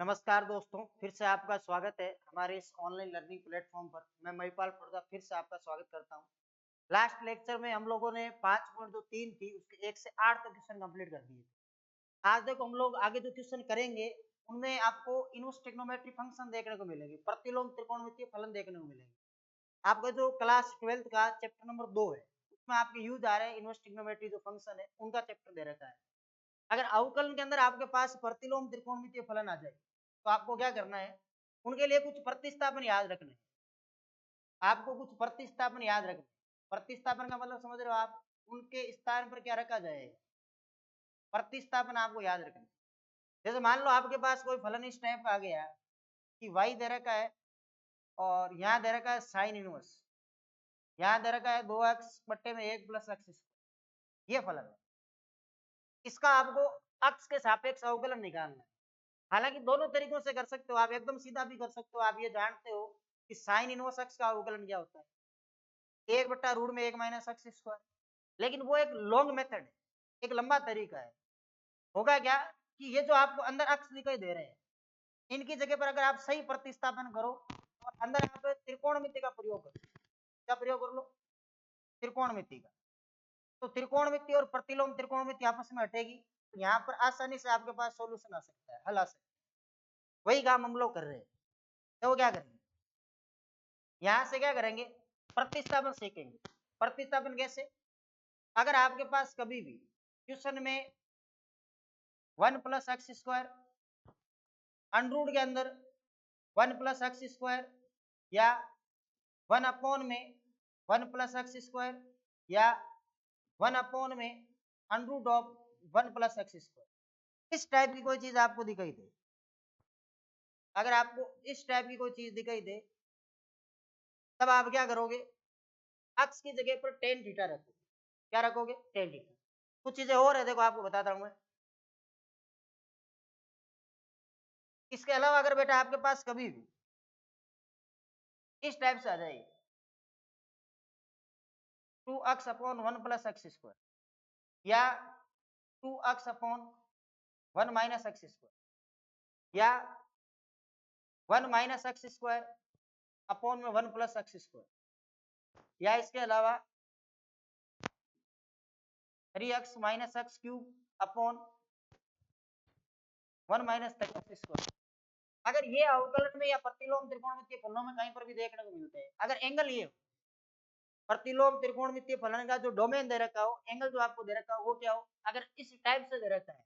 नमस्कार दोस्तों, फिर से आपका स्वागत है हमारे इस ऑनलाइन लर्निंग प्लेटफॉर्म पर। मैं महिपाल पर्दा फिर से आपका स्वागत करता हूँ। लास्ट लेक्चर में हम लोगों ने 5 पॉइंट जो 3 थी उसके 1 से 8 तक क्वेश्चन कंप्लीट कर दिए। आज देखो हम लोग आगे जो क्वेश्चन करेंगे उनमें आपको इनवर्स ट्रिग्नोमेट्री फंक्शन देखने को मिलेंगे, प्रतिलोम त्रिकोणमितीय फलन देखने को मिलेंगे। आपका जो क्लास 12th का चैप्टर नंबर 2 है उसमें आपके यूज आ रहे हैं इनवर्स ट्रिग्नोमेट्री जो फंक्शन है उनका चैप्टर दे रखा है। अगर अवकलन के अंदर आपके पास प्रतिलोम त्रिकोणमितीय फलन आ जाए तो आपको क्या करना है, उनके लिए कुछ प्रतिस्थापन याद रखने हैं। आपको कुछ प्रतिस्थापन याद रखने हैं। प्रतिस्थापन का मतलब समझ रहे हो आप, उनके स्थान पर क्या रखा जाएगा, प्रतिस्थापन आपको याद रखना है। जैसे मान लो आपके पास कोई फलन इस टाइप का आ गया कि y दे रखा है और यहाँ दे रखा है साइन इनवर्स, यहाँ दे रखा है 2x बट्टे में 1 प्लस एक्स, ये फलन है। इसका आपको अक्ष के सापेक्ष अवकलन निकालना है। हालांकि दोनों तरीकों से कर सकते हो, आप एकदम सीधा भी कर सकते हो। आप ये जानते हो कि साइन इनवर्स एक्स का अवकलन क्या होता है, 1 बट्टा रूट में 1 माइनस एक्स स्क्वायर। लेकिन वो एक लॉन्ग मेथड है, एक लंबा तरीका है। होगा क्या कि ये जो आपको अंदर अक्ष दिखाई दे रहे हैं इनकी जगह पर अगर आप सही प्रतिस्थापन करो और अंदर आप त्रिकोणमिति का प्रयोग करो, क्या प्रयोग कर लो, त्रिकोणमिति का, तो त्रिकोणमिति और प्रतिलोम त्रिकोणमिति आपस में हटेगी। यहाँ पर आसानी से आपके पास सॉल्यूशन आ सकता है, हल आ सकता है। वही काम हम लोग कर रहे हैं। तो क्या करेंगे, यहां से क्या करेंगे, प्रतिस्थापन सीखेंगे। प्रतिस्थापन कैसे, अगर आपके पास कभी भी क्वेश्चन में 1 प्लस एक्स स्क्वायर अंडरूट के अंदर 1 प्लस एक्स स्क्वायर या 1 अपॉन में 1 प्लस एक्स स्क्वायर या 1 अपॉन में under root of 1 plus x square, इस टाइप की कोई चीज आपको दिखाई दे, अगर आपको इस टाइप की कोई चीज दिखाई दे तब आप क्या करोगे, अक्ष की जगह पर टेन थीटा रखोगे। क्या रखोगे, टेन थीटा। कुछ चीजें और है, देखो आपको बताता हूं मैं। इसके अलावा अगर बेटा आपके पास कभी भी इस टाइप से आ जाए 2x upon 1 plus x square या 2x upon 1 minus x square या 1 माइनस एक्स स्क्वायर अपॉन में 1 प्लस एक्स स्क्वायर या इसके अलावा 3x minus x cube upon 1 minus x square, अगर ये अवकलन में या प्रतिलोम त्रिकोणमितीय फलनों में कहीं पर भी देखने को मिलते हैं, अगर एंगल ये प्रतिलोम त्रिकोणमितीय फलन का जो डोमेन दे रखा हो, एंगल जो आपको दे रखा हो वो क्या हो, अगर इस टाइप से दे रखा है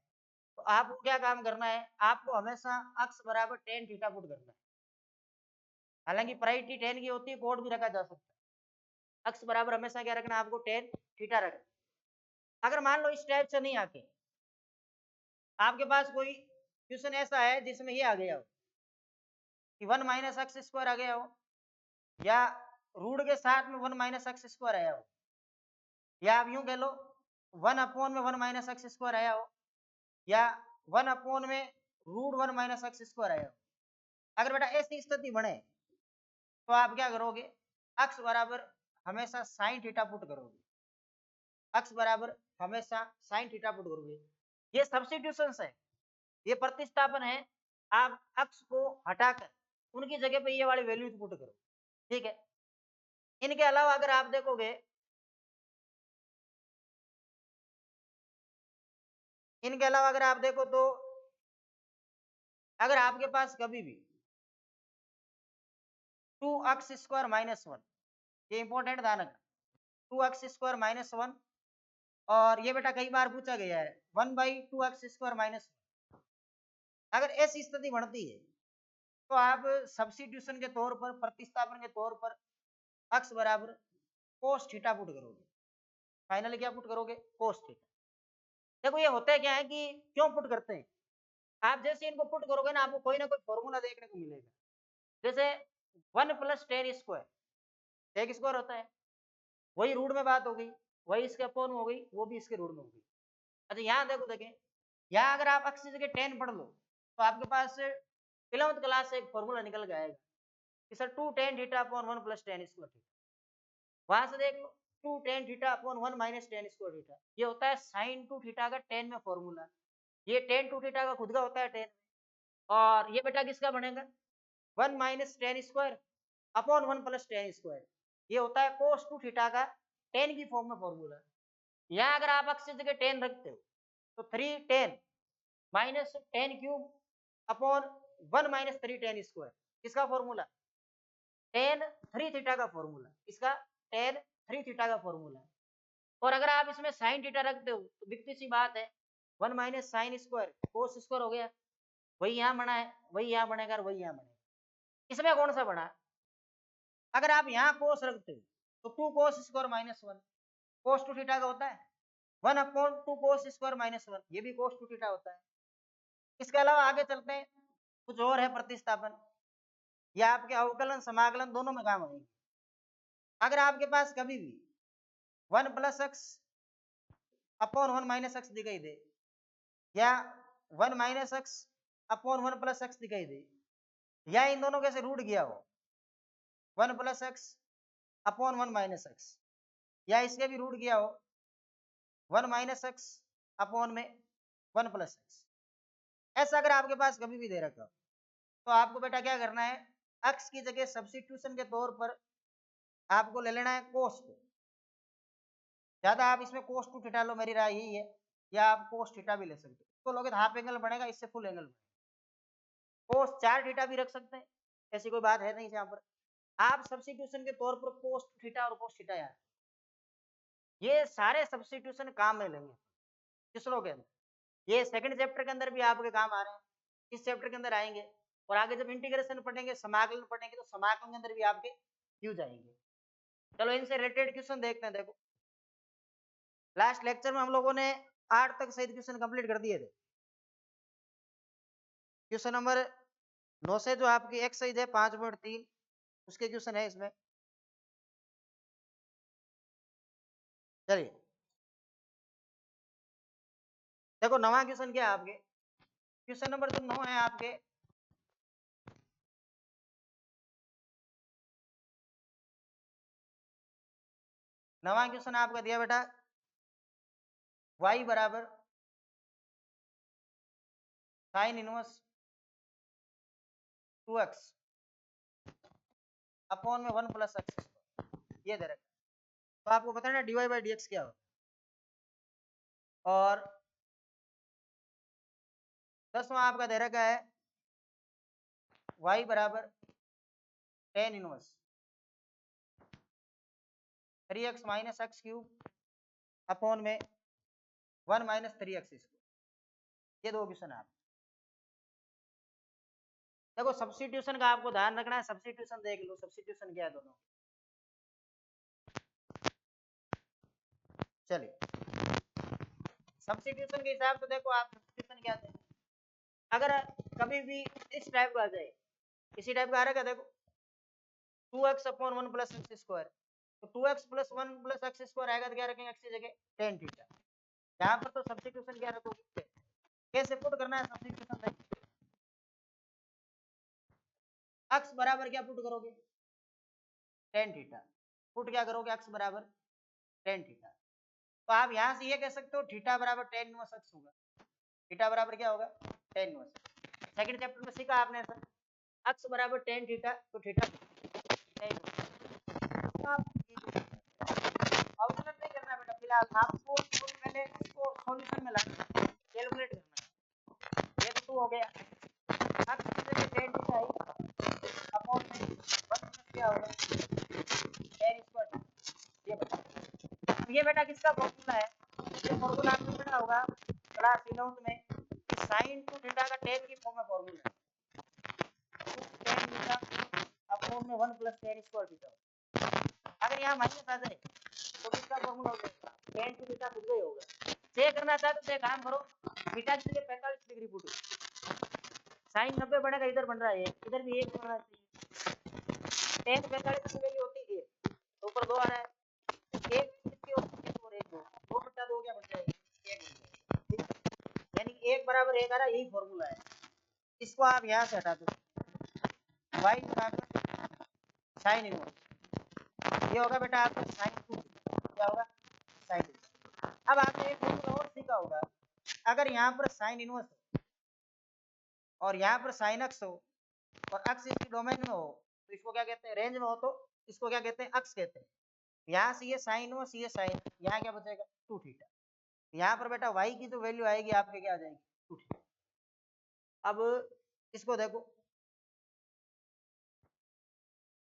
तो आपको क्या काम करना है, आपको हमेशा अक्ष बराबर टेन थीटा पुट करना है। हालांकि प्रायोरिटी टेन की होती है, कोड भी रखा जा सकता है। अक्ष बराबर हमेशा क्या रखना है, आपको टेन थीटा रखना। अगर मान लो इस टाइप से नहीं आके आपके पास कोई क्वेश्चन ऐसा है जिसमें ये आ गया हो कि 1 माइनस एक्स स्क्वायर आ गया हो या रूट के साथ में 1 माइनस एक्स स्क्वायर आया हो, या आप यूं कह लो 1 अपॉन में 1 माइनस एक्स स्क्वायर आया हो या 1 अपॉन में रूट 1 माइनस एक्स स्क्वायर आया हो। अगर बेटा ऐसी स्थिति बने तो आप क्या करोगे, अक्ष बराबर हमेशा साइन थीटा पुट करोगे, अक्ष बराबर हमेशा साइन थीटा पुट करोगे। ये सब्स्टिट्यूशन है, ये प्रतिस्थापन है। आप अक्ष को हटाकर उनकी जगह पे ये वाली वैल्यू पुट करो, ठीक है। इनके अलावा अगर आप देखोगे, इनके अलावा अगर आप देखो तो अगर आपके पास कभी भी 2x स्क्वायर माइनस 1, ये इंपॉर्टेंट ध्यान रखना, 2x स्क्वायर माइनस 1, और ये बेटा कई बार पूछा गया है 1 बाई 2x स्क्वायर माइनस 1, अगर ऐसी स्थिति बनती है तो आप सब्स्टिट्यूशन के तौर पर, प्रतिस्थापन के तौर पर अक्ष बराबर कोस थीटा पुट करोगे। फाइनली क्या पुट करोगे, कोस थीटा। देखो ये होता है क्या है कि क्यों पुट करते हैं, आप जैसे इनको पुट करोगे ना आपको कोई ना कोई फॉर्मूला देखने को मिलेगा। जैसे 1 plus tan square, sec square होता है, वही रूट में बात हो गई, वही इसके अपॉन हो गई, वो भी इसके रूट में हो गई। अच्छा यहाँ देखो, देखें यहाँ अगर आप अक्ष की जगह 10 पढ़ लो तो आपके पास 11th क्लास से एक फॉर्मूला निकल के आएगा कि sir 2 tan theta upon 1 plus tan square theta. वहां से देख लो 2 tan theta upon 1 minus ten square theta, ये होता है साइन 2 थीटा का 10 में फॉर्मूला। ये tan 2 थीटा का खुद का होता है 10, और ये बेटा किसका बनेगा 1 minus ten square upon 1 plus tan square. ये होता है कोस टू थीटा का टेन की फॉर्म में फॉर्मूला। यहाँ अगर आप अक्स की जगह टेन रखते हो तो 3 ten minus ten cube upon 1 minus 3 ten square. किसका फॉर्मूला टेन 3 थीटा का फॉर्मूला। इसका टेन 3 थीटा का फॉर्मूला। और अगर आप इसमें साइन थीटा रखते हो तो दिखती सी बात है 1 minus sine square cos square हो गया। वही यहाँ बना है, वही यहाँ बनेगा और वही यहाँ बनेगा। इसमें कौन सा बना, अगर आप यहाँ कोस रखते हो तो 2 cos square minus 1 cos two theta का होता है 1 अपॉन 2 कोस स्क्वायर माइनस 1, ये भी कोस टू थीटा होता है। इसके अलावा आगे चलते हैं, कुछ और है प्रतिस्थापन, या आपके अवकलन समाकलन दोनों में काम आएंगे। अगर आपके पास कभी भी 1 plus x upon 1 minus x दिखाई दे, या 1 minus x upon 1 plus x दिखाई दे, या इन दोनों के से रूट गया हो 1 plus x upon 1 minus x, या इसके भी रूट गया हो 1 माइनस एक्स अपॉन में 1 प्लस एक्स, ऐसा अगर आपके पास कभी भी दे रखा हो तो आपको बेटा क्या करना है, एक्स की जगह सब्स्टिट्यूशन के तौर पर आपको ले लेना है कोस को। ज्यादा आप इसमें कोस टू थीटा लो, मेरी राय यही है, या आप कोस थीटा भी ले सकते हो। इसको लोगे तो हाफ एंगल बनेगा, इससे फुल एंगल बनेगा। कोस 4 थीटा भी रख सकते हैं, ऐसी कोई बात है नहीं। यहाँ पर आप सब्स्टिट्यूशन के तौर पर कोस थीटा और कोस थीटा, यार ये सारे सब्स्टिट्यूशन काम में लेंगे किस लोग के अंदर, ये सेकंड चैप्टर के अंदर भी आपके काम आ रहे हैं, इस चैप्टर के अंदर आएंगे, और आगे जब इंटीग्रेशन पढ़ेंगे समाकलन पढ़ेंगे तो समाकलन के अंदर भी आपके यूज आएंगे। चलो इनसे रिलेटेड क्वेश्चन देखते हैं। देखो लास्ट लेक्चर में हम लोगों ने 8 तक सहित क्वेश्चन कंप्लीट कर दिए थे। क्वेश्चन नंबर 9 से जो आपकी एक्सरसाइज है 5.3 उसके क्वेश्चन है इसमें। चलिए देखो नवा क्वेश्चन क्या है आपके, क्वेश्चन नंबर जो 9 है आपके, नवा क्वेश्चन आपका दिया बेटा y बराबर साइन इनवर्स 2x अपॉन में 1 प्लस एक्स, ये दे रखा। तो आपको पता है ना dy बाई डी एक्स क्या होता है। और 10वां आपका दे रखा है y बराबर tan inverse 3x minus x cube upon में 1 माइनस 3x स्क्वायर। ये दो क्वेश्चन है आप देखो। सब्स्टिट्यूशन का आपको ध्यान रखना है, सब्स्टिट्यूशन देख लो, सब्स्टिट्यूशन क्या है दोनों। चलिए सब्स्टिट्यूशन के हिसाब से देखो आप सब्स्टिट्यूशन क्या थे, अगर कभी भी इस टाइप का आ जाए, इसी टाइप का आ रहा है, देखो 2x upon 1 plus x square, तो 2x plus 1 plus x square आएगा तो क्या रखेंगे एक्स की जगह टेन थीटा। यहाँ पर तो सब्स्टिट्यूशन क्या रखोगे, कैसे पुट करना है सब्स्टिट्यूशन देखो। एक्स बराबर क्या पुट करोगे टेन थीटा, पुट क्या करोगे एक्स बराबर टेन थीटा। तो आप यहाँ से ये कह सकते हो थीटा बराबर टेन इनवर्स एक्स होगा, थीटा बराबर क्या होगा टेन इनवर्स। सेकंड चैप्टर में सीखा आपने सर, एक्स बराबर टेन थीटा तो थीटा टेन। अवकलन नहीं करना बेटा, फिलहाल आपको पहले इसको सॉल्यूशन में लाना, कैलकुलेट करना। ये तो 2 हो गया, एक्स की जगह टेन थीटा है अपॉन में 1 प्लस क्या होगा टेन स्क्वायर। ये बता, ये बेटा किसका फॉर्मूला है, ये फॉर्मूला आपको पता होगा क्लास 11th में, साइन टू थीटा का टेन की फॉर्म में फॉर्मूला टेन थीटा अपॉन में 1 प्लस टेन स्क्वायर थीटा। अगर यहाँ माइनस आ जाए तो किसका फॉर्मूला हो जाएगा टेन टू थीटा खुद ही होगा। चेक करना चाहते तो एक काम करो, थीटा की जगह 45 डिग्री पुट, साइन 90 बनेगा, इधर बन रहा है इधर भी एक बनना चाहिए। टेन 45 की वैल्यू होती है तो ऊपर 2 आ रहा है, एक कितनी होती है और एक 2, 2 बटा 2 क्या बन जाएगा एक बन जाएगा, यानी एक बराबर एक आ रहा है, यही फॉर्मूला है। इसको आप यहाँ से हटा दो, y बराबर साइन इनवर्स, ये होगा बेटा आपका साइन टू, क्या होगा साइन टू। अब आपने एक फॉर्मूला और सीखा होगा, अगर यहाँ पर साइन इनवर्स और यहाँ पर साइन अक्स हो और अक्स इसकी डोमेन में हो तो इसको क्या कहते हैं, रेंज में हो तो इसको क्या कहते हैं, अक्स कहते हैं। यहाँ से ये साइन हो, ये साइन, यहाँ क्या बचेगा 2 थीटा। यहाँ पर बेटा y की जो वैल्यू आएगी आपके क्या आ जाएगी 2 थीटा। अब इसको देखो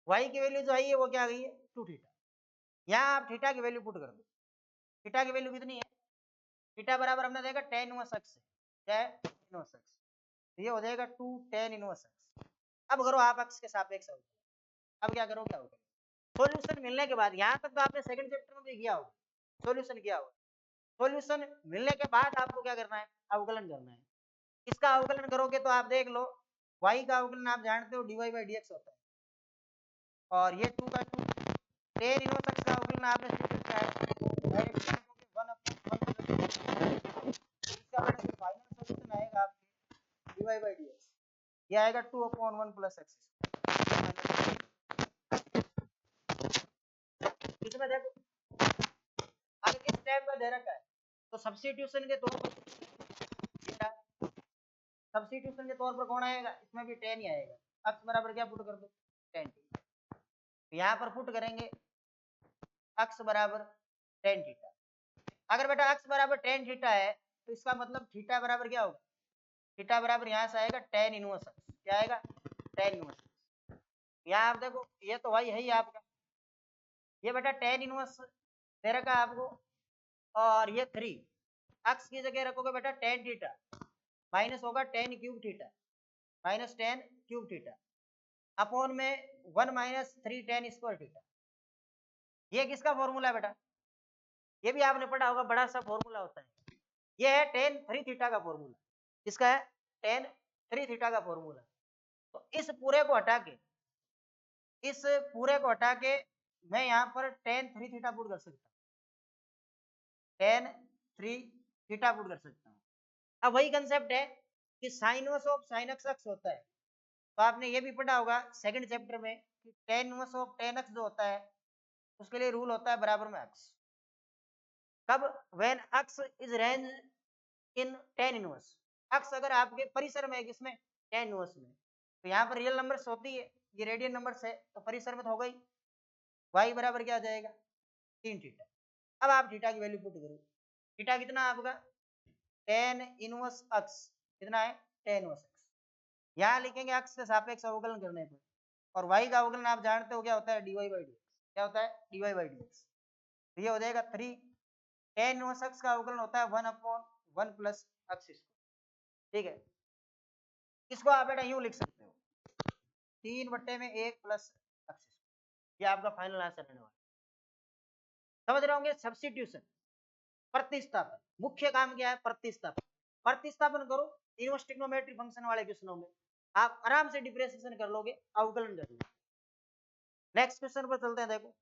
y की वैल्यू जो आई है वो क्या आ गई है 2 थीटा। यहाँ आप थीटा की वैल्यू पुट कर दो। थीटा की वैल्यू कितनी है, थीटा बराबर हमने देखा tan इनवर्स x है, क्या है इनवर्स x, ये हो जाएगा 2 tan इनवर्स x। अब करो आप x के सापेक्ष अवकलन, अब क्या करोगे अवकलन, सॉल्यूशन मिलने के बाद, यहाँ तक तो आपने सेकंड चैप्टर में भी किया होगा, सॉल्यूशन किया होगा। सॉल्यूशन मिलने के बाद आपको क्या करना है, अवकलन करना है। इसका अवकलन करोगे तो आप देख लो y का अवकलन आप जानते हो dy by dx होता है, और ये 2 का 2 tan इनवर्स x का अवकलन आपने सीखा क्या है, डायरेक्ट 1/1 इसका बेटा जो फाइनल सॉल्यूशन आएगा आपके dy by dx ये आएगा 2/1 प्लस x। इसमें देखो अगर इस टाइप का दे रखा है तो सब्स्टिट्यूशन के तौर पर कौन आएगा, इसमें भी tan ही आएगा। x बराबर क्या पुट कर दो tan थीटा, यहाँ पर पुट करेंगे x बराबर tan थीटा। अगर बेटा x बराबर tan थीटा है तो इसका मतलब थीटा बराबर क्या होगा, थीटा बराबर यहाँ से आएगा tan इनवर्स x, क्या आएगा tan इनवर्स x। यहाँ आप देखो ये तो वही है ही आपका, ये बेटा tan इनवर्स दे रखा है आपको, और ये 3 x की जगह रखोगे बेटा tan थीटा माइनस होगा tan cube theta, minus tan cube theta upon में 1 माइनस 3 tan स्क्वायर थीटा। ये किसका फॉर्मूला है बेटा, ये भी आपने पढ़ा होगा, बड़ा सा फॉर्मूला होता है, ये है tan 3 थीटा का फॉर्मूला। किसका है, tan 3 थीटा का फॉर्मूला। तो इस पूरे को हटा के मैं यहाँ पर tan 3 थीटा पुट कर सकता हूँ, tan 3 थीटा पुट कर सकता हूँ। अब वही कंसेप्ट है कि sine inverse of sign x होता है, तो आपने ये भी पढ़ा होगा सेकंड चैप्टर में कि tan inverse of tan x जो होता है उसके लिए रूल होता है बराबर में x। कब, when x is range in tan inverse, x अगर आपके परिसर में है किसमें tan इनवर्स में, तो यहाँ पर रियल नंबर्स होती है, ये रेडियन नंबर्स है तो परिसर में तो हो गई, y बराबर क्या आ जाएगा 3 थीटा। अब आप थीटा की वैल्यू पुट करो, थीटा कितना आपका tan इनवर्स x, कितना है tan इनवर्स x, यहाँ लिखेंगे x के सापेक्ष अवकलन करने पर, और y का अवकलन आप जानते हो क्या होता है dy by dx, क्या होता है dy by dx, तो ये हो जाएगा 3 tan इनवर्स x का अवकलन होता है 1/1 प्लस x स्क्वायर, ठीक है। इसको आप बेटा यूं लिख सकते हो 3/1 प्लस x स्क्वायर, ये आपका फाइनल आंसर रहने वाला। समझ रहे होंगे, सब्स्टिट्यूशन प्रतिस्थापन, मुख्य काम क्या है प्रतिस्थापन, प्रतिस्थापन करो इनवर्स ट्रिग्नोमेट्री फंक्शन वाले क्वेश्चनों में आप आराम से डिफरेंशिएशन कर लोगे, अवकलन कर लोगे। नेक्स्ट क्वेश्चन पर चलते हैं, देखो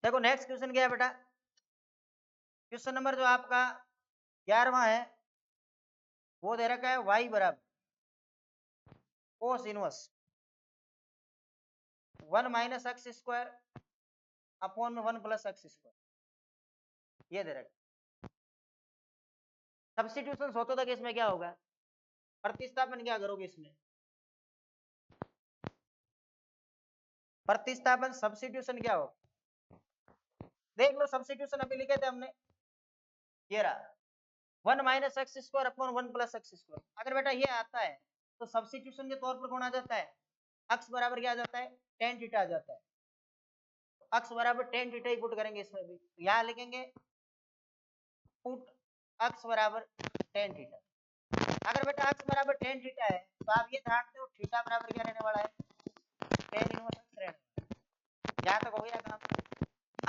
देखो नेक्स्ट क्वेश्चन क्या है बेटा, क्वेश्चन नंबर जो आपका 11वां है वो दे रखा है y बराबर cos inverse 1 minus x square upon में 1 प्लस एक्स स्क्वायर, ये दे रखा। सब्स्टिट्यूशन सोचो तक इसमें क्या होगा, प्रतिस्थापन क्या करोगे इसमें, प्रतिस्थापन सब्स्टिट्यूशन क्या होगा, देख लो सब्स्टिट्यूशन अभी लिखे थे हमने, ये रहा 1 minus x square upon 1 plus x square. अगर बेटा ये आता है तो सब्स्टिट्यूशन के तौर पर कौन आ जाता है, x बराबर क्या आ जाता है tan थीटा आ जाता है, तो x बराबर tan थीटा ही पुट करेंगे इसमें भी, तो यहाँ लिखेंगे पुट x बराबर tan थीटा। अगर बेटा x बराबर tan थीटा है तो आप ये जानते हो थीटा बराबर क्या रहने वाला है tan इनवर्स x रहने वाला है। यहाँ तक हो गया काम।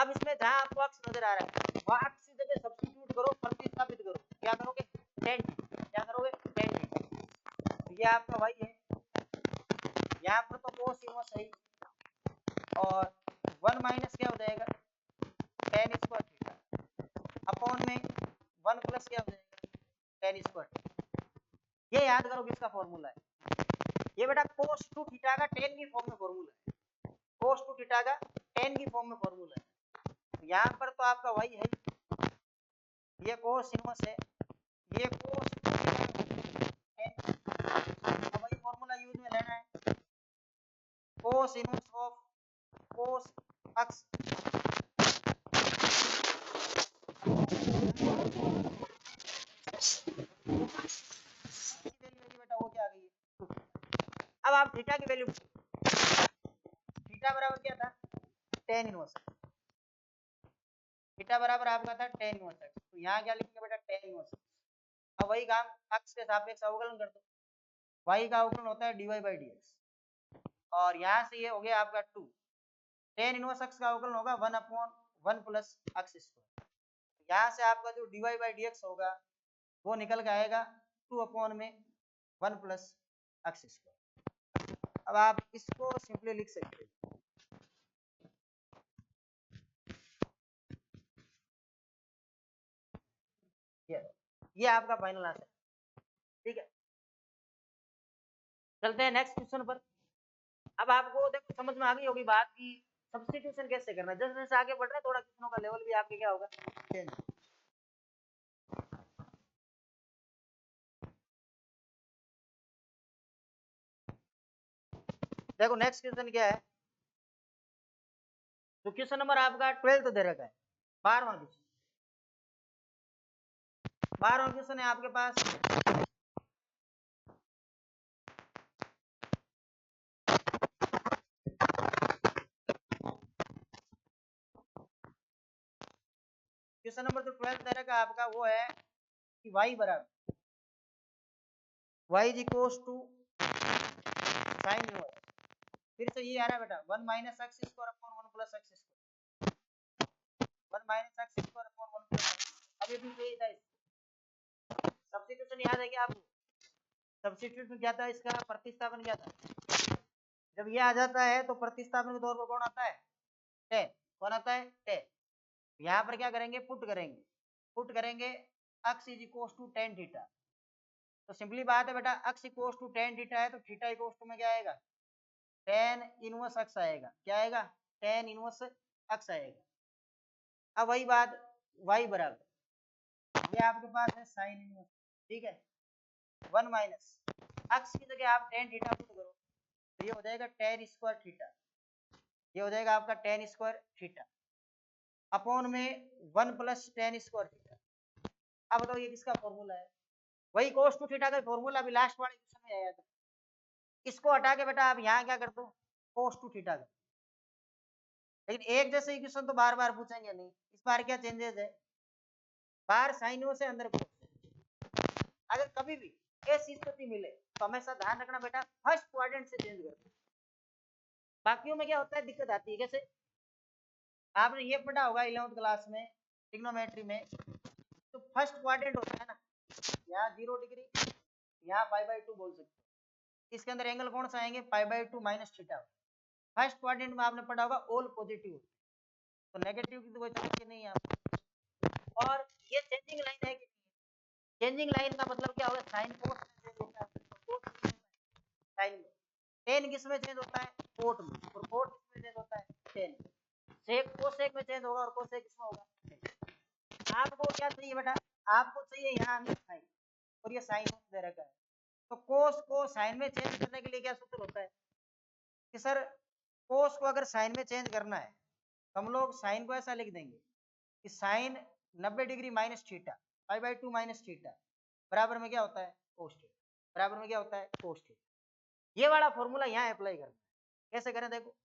अब इसमें जहां आपको x नजर आ रहा है वहां x की जगह सब्स्टिट्यूट करो, प्रतिस्थापित करो, क्या करोगे tan, क्या करोगे tan थीटा, तो ये आपका वही है, यहाँ पर तो कोस इनवर्स है और 1 माइनस क्या हो जाएगा tan स्क्वायर थीटा अपॉन में 1 प्लस क्या हो जाएगा tan स्क्वायर, ये याद करो किसका फॉर्मूला है, ये बेटा cos टू थीटा का tan की फॉर्म में फॉर्मूला है, cos टू थीटा का tan की फॉर्म में फॉर्मूला है। यहाँ पर तो आपका y है, ये cos इनवर्स है, ये cos टू थीटा tan, वही फॉर्मूला यूज में लेना है, cos inverse of cos x बेटा वो क्या आ गई है। अब आप थीटा की वैल्यू, थीटा बराबर क्या था, tan इनवर्स, थीटा बराबर आपका था tan इनवर्स x, तो यहाँ क्या लिखेंगे बेटा tan इनवर्स। अब वही काम x के सापेक्ष अवकलन कर दो, y का अवकलन होता है dy by dx, और यहाँ से ये हो गया आपका 2, tan इनवर्स x का अवकलन होगा 1/1 प्लस x स्क्वायर, यहाँ से आपका जो dy by dx होगा वो निकल के आएगा 2/1 प्लस x स्क्वायर। अब आप इसको सिंपली लिख सकते हैं, ये आपका फाइनल आंसर, ठीक है। चलते हैं नेक्स्ट क्वेश्चन पर। अब आपको देखो समझ में आ गई होगी बात की सब्स्टिट्यूशन कैसे करना है, जैसे जैसे आगे बढ़ रहे हैं थोड़ा क्वेश्चनों का लेवल भी आपके क्या होगा चेंज। देखो नेक्स्ट क्वेश्चन क्या है, तो क्वेश्चन नंबर आपका 12 दे रखा है, 12वां क्वेश्चन, 12वां क्वेश्चन है आपके पास, क्वेश्चन नंबर जो 12 दे रखा है आपका वो है कि y बराबर y is equals to sine inverse, फिर से ये आ रहा है बेटा 1 minus x square upon 1 plus x square, 1 minus x square upon 1 plus, अब ये भी यही था, सब्स्टिट्यूशन याद है क्या आपको, सब्स्टिट्यूशन क्या था इसका, प्रतिस्थापन क्या था, जब ये आ जाता है तो प्रतिस्थापन के तौर पर कौन आता है, tan, कौन आता है tan, यहाँ पर क्या करेंगे पुट करेंगे, पुट करेंगे x is equals to tan theta, तो सिंपली बात है बेटा x equals to tan theta है तो थीटा इक्वल्स टू में क्या आएगा tan इनवर्स x आएगा, क्या आएगा tan इनवर्स x आएगा। अब वही बात y बराबर ये आपके पास है साइन इनवर्स, ठीक है, 1 माइनस x की जगह आप tan थीटा पुट करो तो ये हो जाएगा tan स्क्वायर थीटा, ये हो जाएगा आपका tan स्क्वायर थीटा अपॉन में 1 प्लस tan स्क्वायर थीटा। अब बताओ ये किसका फॉर्मूला है, वही cos टू थीटा का फॉर्मूला अभी लास्ट वाले क्वेश्चन में आया था, इसको हटा के बेटा आप यहाँ क्या कर दो cos टू थीटा का, लेकिन एक जैसे इक्वेशन तो बार बार पूछेंगे नहीं, इस बार क्या चेंजेस है, बाहर साइन से अंदर cos, अगर कभी भी ऐसी स्थिति मिले तो हमेशा ध्यान रखना बेटा फर्स्ट क्वाड्रेंट से चेंज करना, बाकियों में क्या होता है दिक्कत आती है, कैसे आपने ये पढ़ा होगा 11th क्लास में ट्रिग्नोमेट्री में, तो फर्स्ट क्वाड्रेंट होता है ना, यहाँ 0 डिग्री, यहाँ π/2 बोल सकते हो, इसके अंदर एंगल कौन सा आएंगे π/2 माइनस थीटा, फर्स्ट क्वाड्रेंट में आपने पढ़ा होगा ऑल पॉजिटिव, तो नेगेटिव की तो कोई जरूरत नहीं है आपको। और ये चेंजिंग लाइन है कि चेंजिंग लाइन का मतलब क्या होगा, साइन कोस में चेंज होता है, साइन में, टेन किस में चेंज होता है कोट में, और कोट किस में चेंज होता है टेन, सेक कोसेक में चेंज होगा और कोसेक किसमें होगा। आपको क्या चाहिए बेटा, आपको चाहिए यहाँ साइन, और ये साइन दे रखा है, तो कोस को साइन में चेंज करने के लिए क्या सूत्र होता है कि सर कोस को अगर साइन में चेंज करना है तो हम लोग साइन को ऐसा लिख देंगे कि sine 90 degree minus theta π/2 minus theta बराबर में क्या होता है कोस थीटा, बराबर में क्या होता है कोस थीटा। ये वाला फॉर्मूला यहाँ अप्लाई करना है, कैसे करें देखो।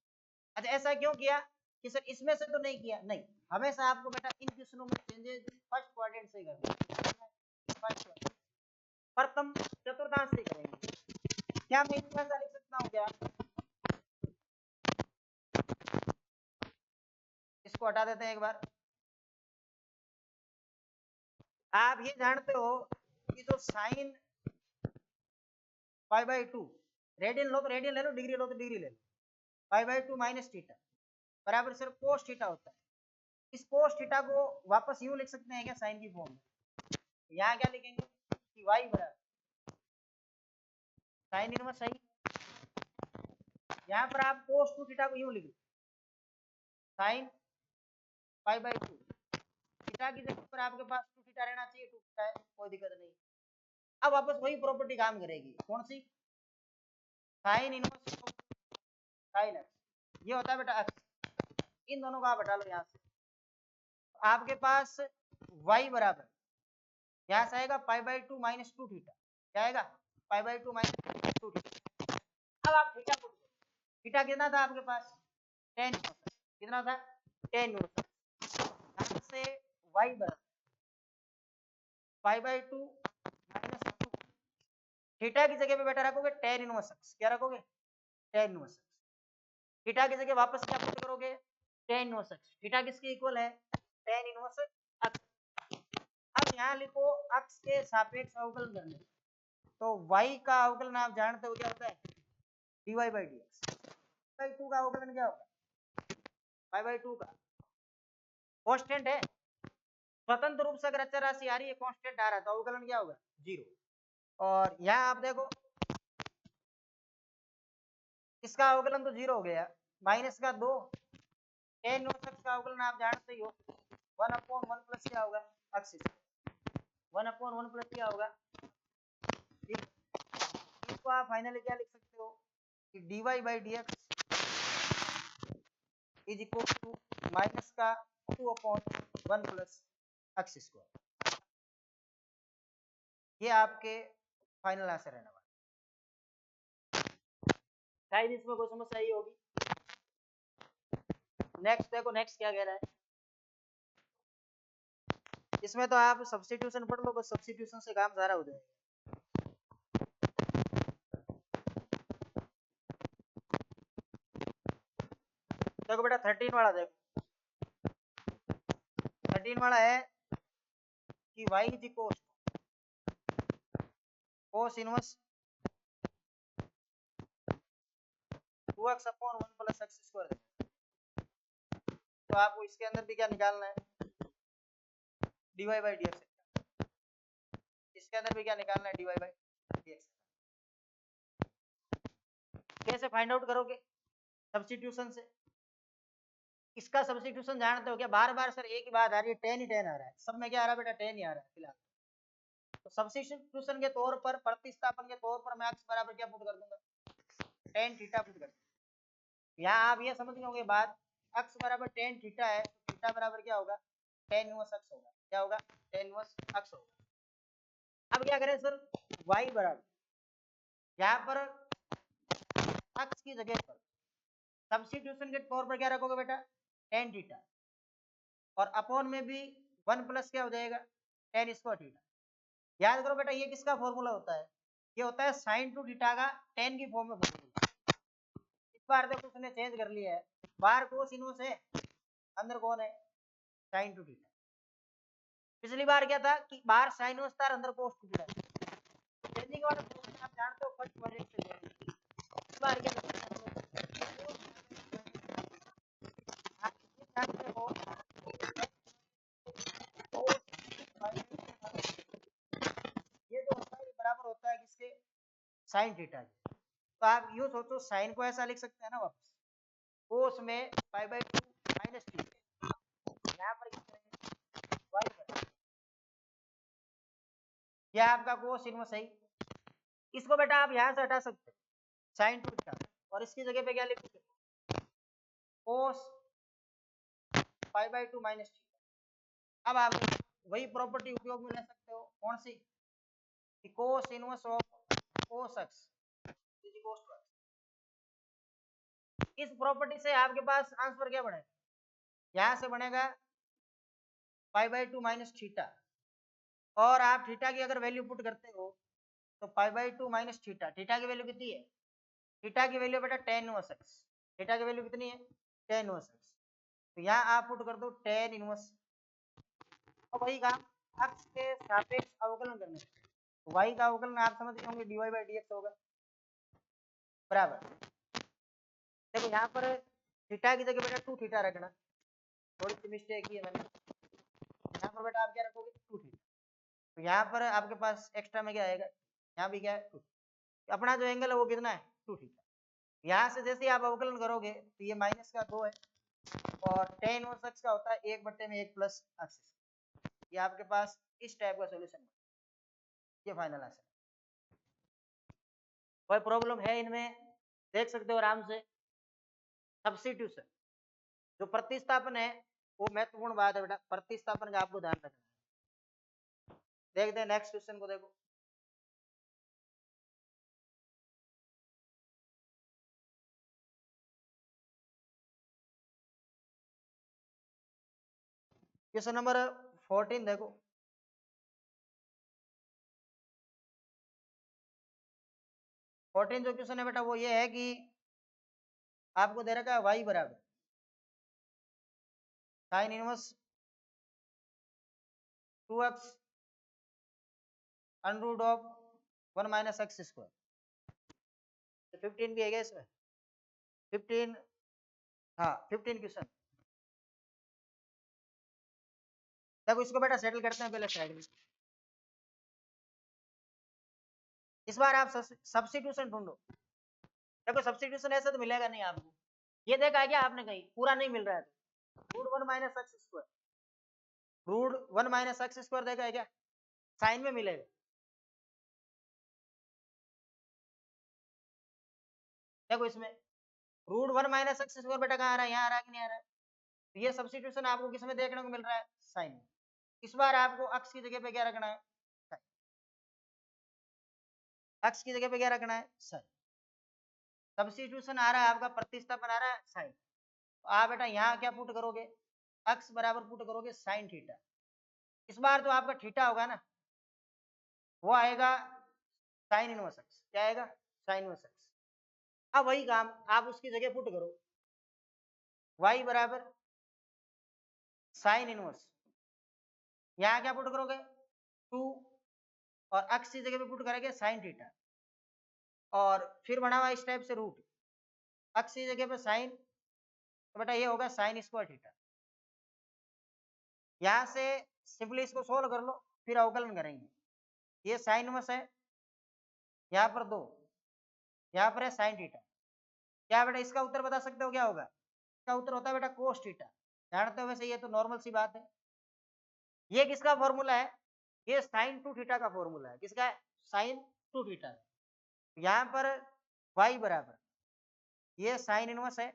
अच्छा ऐसा क्यों किया कि सर इसमें से तो नहीं किया, नहीं, हमेशा आपको बेटा इन क्वेश्चनों में चेंजेस फर्स्ट क्वाड्रेंट से करना, प्रथम चतुर्थांश से करेंगे। क्या मैं इसमें ऐसा लिख सकता हूँ क्या, इसको हटा देते हैं एक बार। आप ये जानते हो कि जो साइन π/2 रेडियन लो तो रेडियन ले लो, डिग्री लो तो डिग्री ले लो, π/2 माइनस थीटा बराबर सिर्फ कोस थीटा होता है। इस कोस थीटा को वापस यूं लिख सकते हैं क्या साइन की फॉर्म में, यहाँ क्या लिखेंगे कि y बराबर साइन इनवर्स सही यहाँ पर आप cos 2 थीटा को यूं लिख साइन पाई बाई 2, थीटा की जगह पर आपके पास 2 थीटा रहना चाहिए, 2 थीटा है, कोई दिक्कत नहीं। अब वापस वही प्रॉपर्टी काम करेगी, कौन सी? साइन इनवर्स साइन एक्स, ये होता है बेटा एक्स, इन दोनों को आप हटा लो यहाँ से, आपके पास y बराबर यहाँ से आएगा पाई बाई 2 माइनस 2 थीटा, क्या आएगा? Pi by 2 minus 2 theta. अब आप थीटा पुट करो, थीटा कितना था आपके पास? tan इनवर्स, कितना था? tan इनवर्स, यहाँ से y बराबर पाई बाई 2 माइनस 2, थीटा की जगह पे बेटा रखोगे tan इनवर्स एक्स, क्या रखोगे? tan इनवर्स एक्स, थीटा की जगह वापस क्या पुट करोगे? tan इनवर्स एक्स, थीटा किसके इक्वल है? tan inverse x. अब यहाँ लिखो अक्ष के सापेक्ष अवकलन करने, तो y का अवकलन आप जानते हो क्या होता है? dy by dx। बाई 2 का अवकलन क्या होगा? पाई बाई 2 का कांस्टेंट है, स्वतंत्र रूप से अगर अचर राशि आ रही है, कांस्टेंट आ रहा है, तो अवकलन क्या होगा? 0। और यहाँ आप देखो इसका अवकलन तो 0 हो गया, माइनस का 2, tan इनवर्स एक्स का अवकलन आप जानते ही हो 1/1 प्लस क्या होगा? एक्स, 1/1 प्लस क्या होगा? इसको आप फाइनली क्या लिख सकते हो कि dy by dx is equal to minus का 2/1 प्लस एक्स स्क्वायर। ये आपके फाइनल आंसर रहने वाला, शायद इसमें कोई समस्या ही होगी। नेक्स्ट देखो, नेक्स्ट क्या कह रहा है इसमें, तो आप सब्स्टिट्यूशन पढ़ लो, बस सब्स्टिट्यूशन से काम सारा हो जाएगा। देखो बेटा 13 वाला देखो, 13 वाला है कि y is equal cos inverse 2x upon 1 plus x square, तो आपको इसके अंदर भी क्या निकालना है? dy बाई dx, इसके अंदर भी क्या निकालना है? dy by dx। कैसे फाइंड आउट करोगे? सब्स्टिट्यूशन से। इसका सब्स्टिट्यूशन जानते हो क्या? बार बार सर एक ही बात आ रही है, tan ही tan आ रहा है, सब में क्या आ रहा है बेटा? tan ही आ रहा है फिलहाल। तो सब्स्टिट्यूशन के तौर पर, प्रतिस्थापन के तौर पर मैं x बराबर क्या पुट कर दूंगा? tan थीटा पुट कर दूंगा। यहाँ आप ये समझ गए बात, x बराबर tan थीटा है, तो थीटा बराबर क्या होगा? tan इनवर्स x होगा, क्या होगा? tan इनवर्स x होगा। अब क्या करें सर? y बराबर यहाँ पर x की जगह पर सब्स्टिट्यूशन के तौर पर क्या रखोगे बेटा? tan थीटा, और अपॉन में भी 1 प्लस क्या हो जाएगा? tan square theta. याद करो बेटा, ये किसका फॉर्मूला होता है? ये होता है sin 2 थीटा का tan की फॉर्म में फॉर्मूला। इस बार देखो उसने चेंज कर लिया है, बाहर cos इनवर्स है, अंदर कौन है? sin 2 theta. पिछली बार क्या था कि बाहर sin इनवर्स था, अंदर cos 2 थीटा। चेंजिंग वाला फॉर्मूला आप जानते हो, फर्स्ट प्रोजेक्ट से जाएंगे। इस बार क्या ये जो होता है बराबर होता है किसके? sin थीटा के। तो आप यूं सोचो, sin को ऐसा लिख सकते हैं ना वापस, cos में पाई बाई 2 माइनस थीटा, यहाँ पर y पर यह आपका cos इनवर्स है। इसको बेटा आप यहाँ से हटा सकते हो, sin 2 थीटा, और इसकी जगह पे क्या लिखोगे? cos pi by 2 minus theta. अब आप वही प्रॉपर्टी उपयोग में ले सकते हो, कौन सी? कि cos inverse of cos x is equal to x। इस प्रॉपर्टी से आपके पास आंसर क्या बनेगा? यहाँ से बनेगा पाई बाई 2 माइनस थीटा, और आप थीटा की अगर वैल्यू पुट करते हो तो pi by 2 minus theta, theta की वैल्यू कितनी है? थीटा की वैल्यू बेटा tan इनवर्स x, थीटा की वैल्यू कितनी है? tan inverse x। तो यहाँ आप पुट कर दो tan इनवर्स, और वही काम x के सापेक्ष अवकलन करने, तो y का अवकलन आप समझ गए होंगे, dy बाई dx होगा बराबर। देखो यहाँ पर थीटा की जगह बेटा 2 थीटा रखना, थोड़ी सी मिस्टेक की है मैंने, यहाँ पर बेटा आप क्या रखोगे? 2 थीटा। तो यहाँ पर आपके पास एक्स्ट्रा में क्या आएगा? यहाँ भी क्या है? 2। अपना जो एंगल है वो कितना है? 2 थीटा। यहाँ से जैसे आप अवकलन करोगे तो ये माइनस का 2 है और tan इनवर्स x का होता है 1/1 प्लस x। ये आपके पास इस टाइप का सॉल्यूशन, ये फाइनल आंसर। कोई प्रॉब्लम है इनमें? देख सकते हो आराम से। सब्स्टिट्यूशन जो प्रतिस्थापन है वो महत्वपूर्ण बात है बेटा, प्रतिस्थापन का आपको ध्यान रखना है। देखते हैं नेक्स्ट क्वेश्चन को, देखो क्वेश्चन नंबर 14 देखो। फोर्टीन जो क्वेश्चन है बेटा वो ये है कि आपको दे रखा है y बराबर sine inverse 2x under root of 1 minus x square. 15 भी है क्या इसमें? 15, हाँ 15 क्वेश्चन। देखो इसको बेटा सेटल करते हैं पहले साइड में। इस बार आप सब्स्टिट्यूशन ढूंढो। देखो सब्स्टिट्यूशन ऐसा तो मिलेगा नहीं आपको। ये देखा है क्या आपने कहीं? पूरा नहीं मिल रहा है तो root 1 minus x square, root 1 minus x square देखा है क्या? साइन में मिलेगा। देखो इसमें रूट 1 माइनस एक्स स्क्वायर बेटा कहाँ आ रहा है? यहाँ आ रहा है कि नहीं आ रहा है? तो ये सब्स्टिट्यूशन आपको किस में देखने को मिल रहा है? साइन में। इस बार आपको अक्स की जगह पे क्या रखना है? साइन। अक्स की जगह पे क्या रखना है? साइन। सब्स्टिट्यूशन आ रहा है आपका, प्रतिस्थापन आ रहा है साइन। तो आप बेटा यहाँ क्या पुट करोगे? अक्स बराबर पुट करोगे साइन थीटा। इस बार जो आपका थीटा होगा ना वो आएगा साइन इनवर्स एक्स। क्या आएगा? Sign inverse x. अब वही काम आप उसकी जगह पुट करो, y बराबर साइन इनवर्स, यहाँ क्या पुट करोगे? 2 और अक्स की जगह पे पुट करेंगे साइन थीटा और फिर बना हुआ इस टाइप से रूट, अक्स की जगह पे साइन, तो बेटा ये होगा साइन स्क्वायर थीटा। यहाँ से सिंपली इसको सोल्व कर लो, फिर अवकलन करेंगे। ये साइन इनवर्स है, यहाँ पर 2, यहाँ पर है साइन थीटा। क्या बेटा इसका उत्तर बता सकते हो क्या होगा? इसका उत्तर होता है बेटा कोस थीटा। जानते हो वैसे ये तो नॉर्मल सी बात है। ये किसका फॉर्मूला है? ये साइन 2 थीटा का फॉर्मूला है। किसका है? Sine 2 theta. यहाँ पर y बराबर ये साइन इनवर्स है,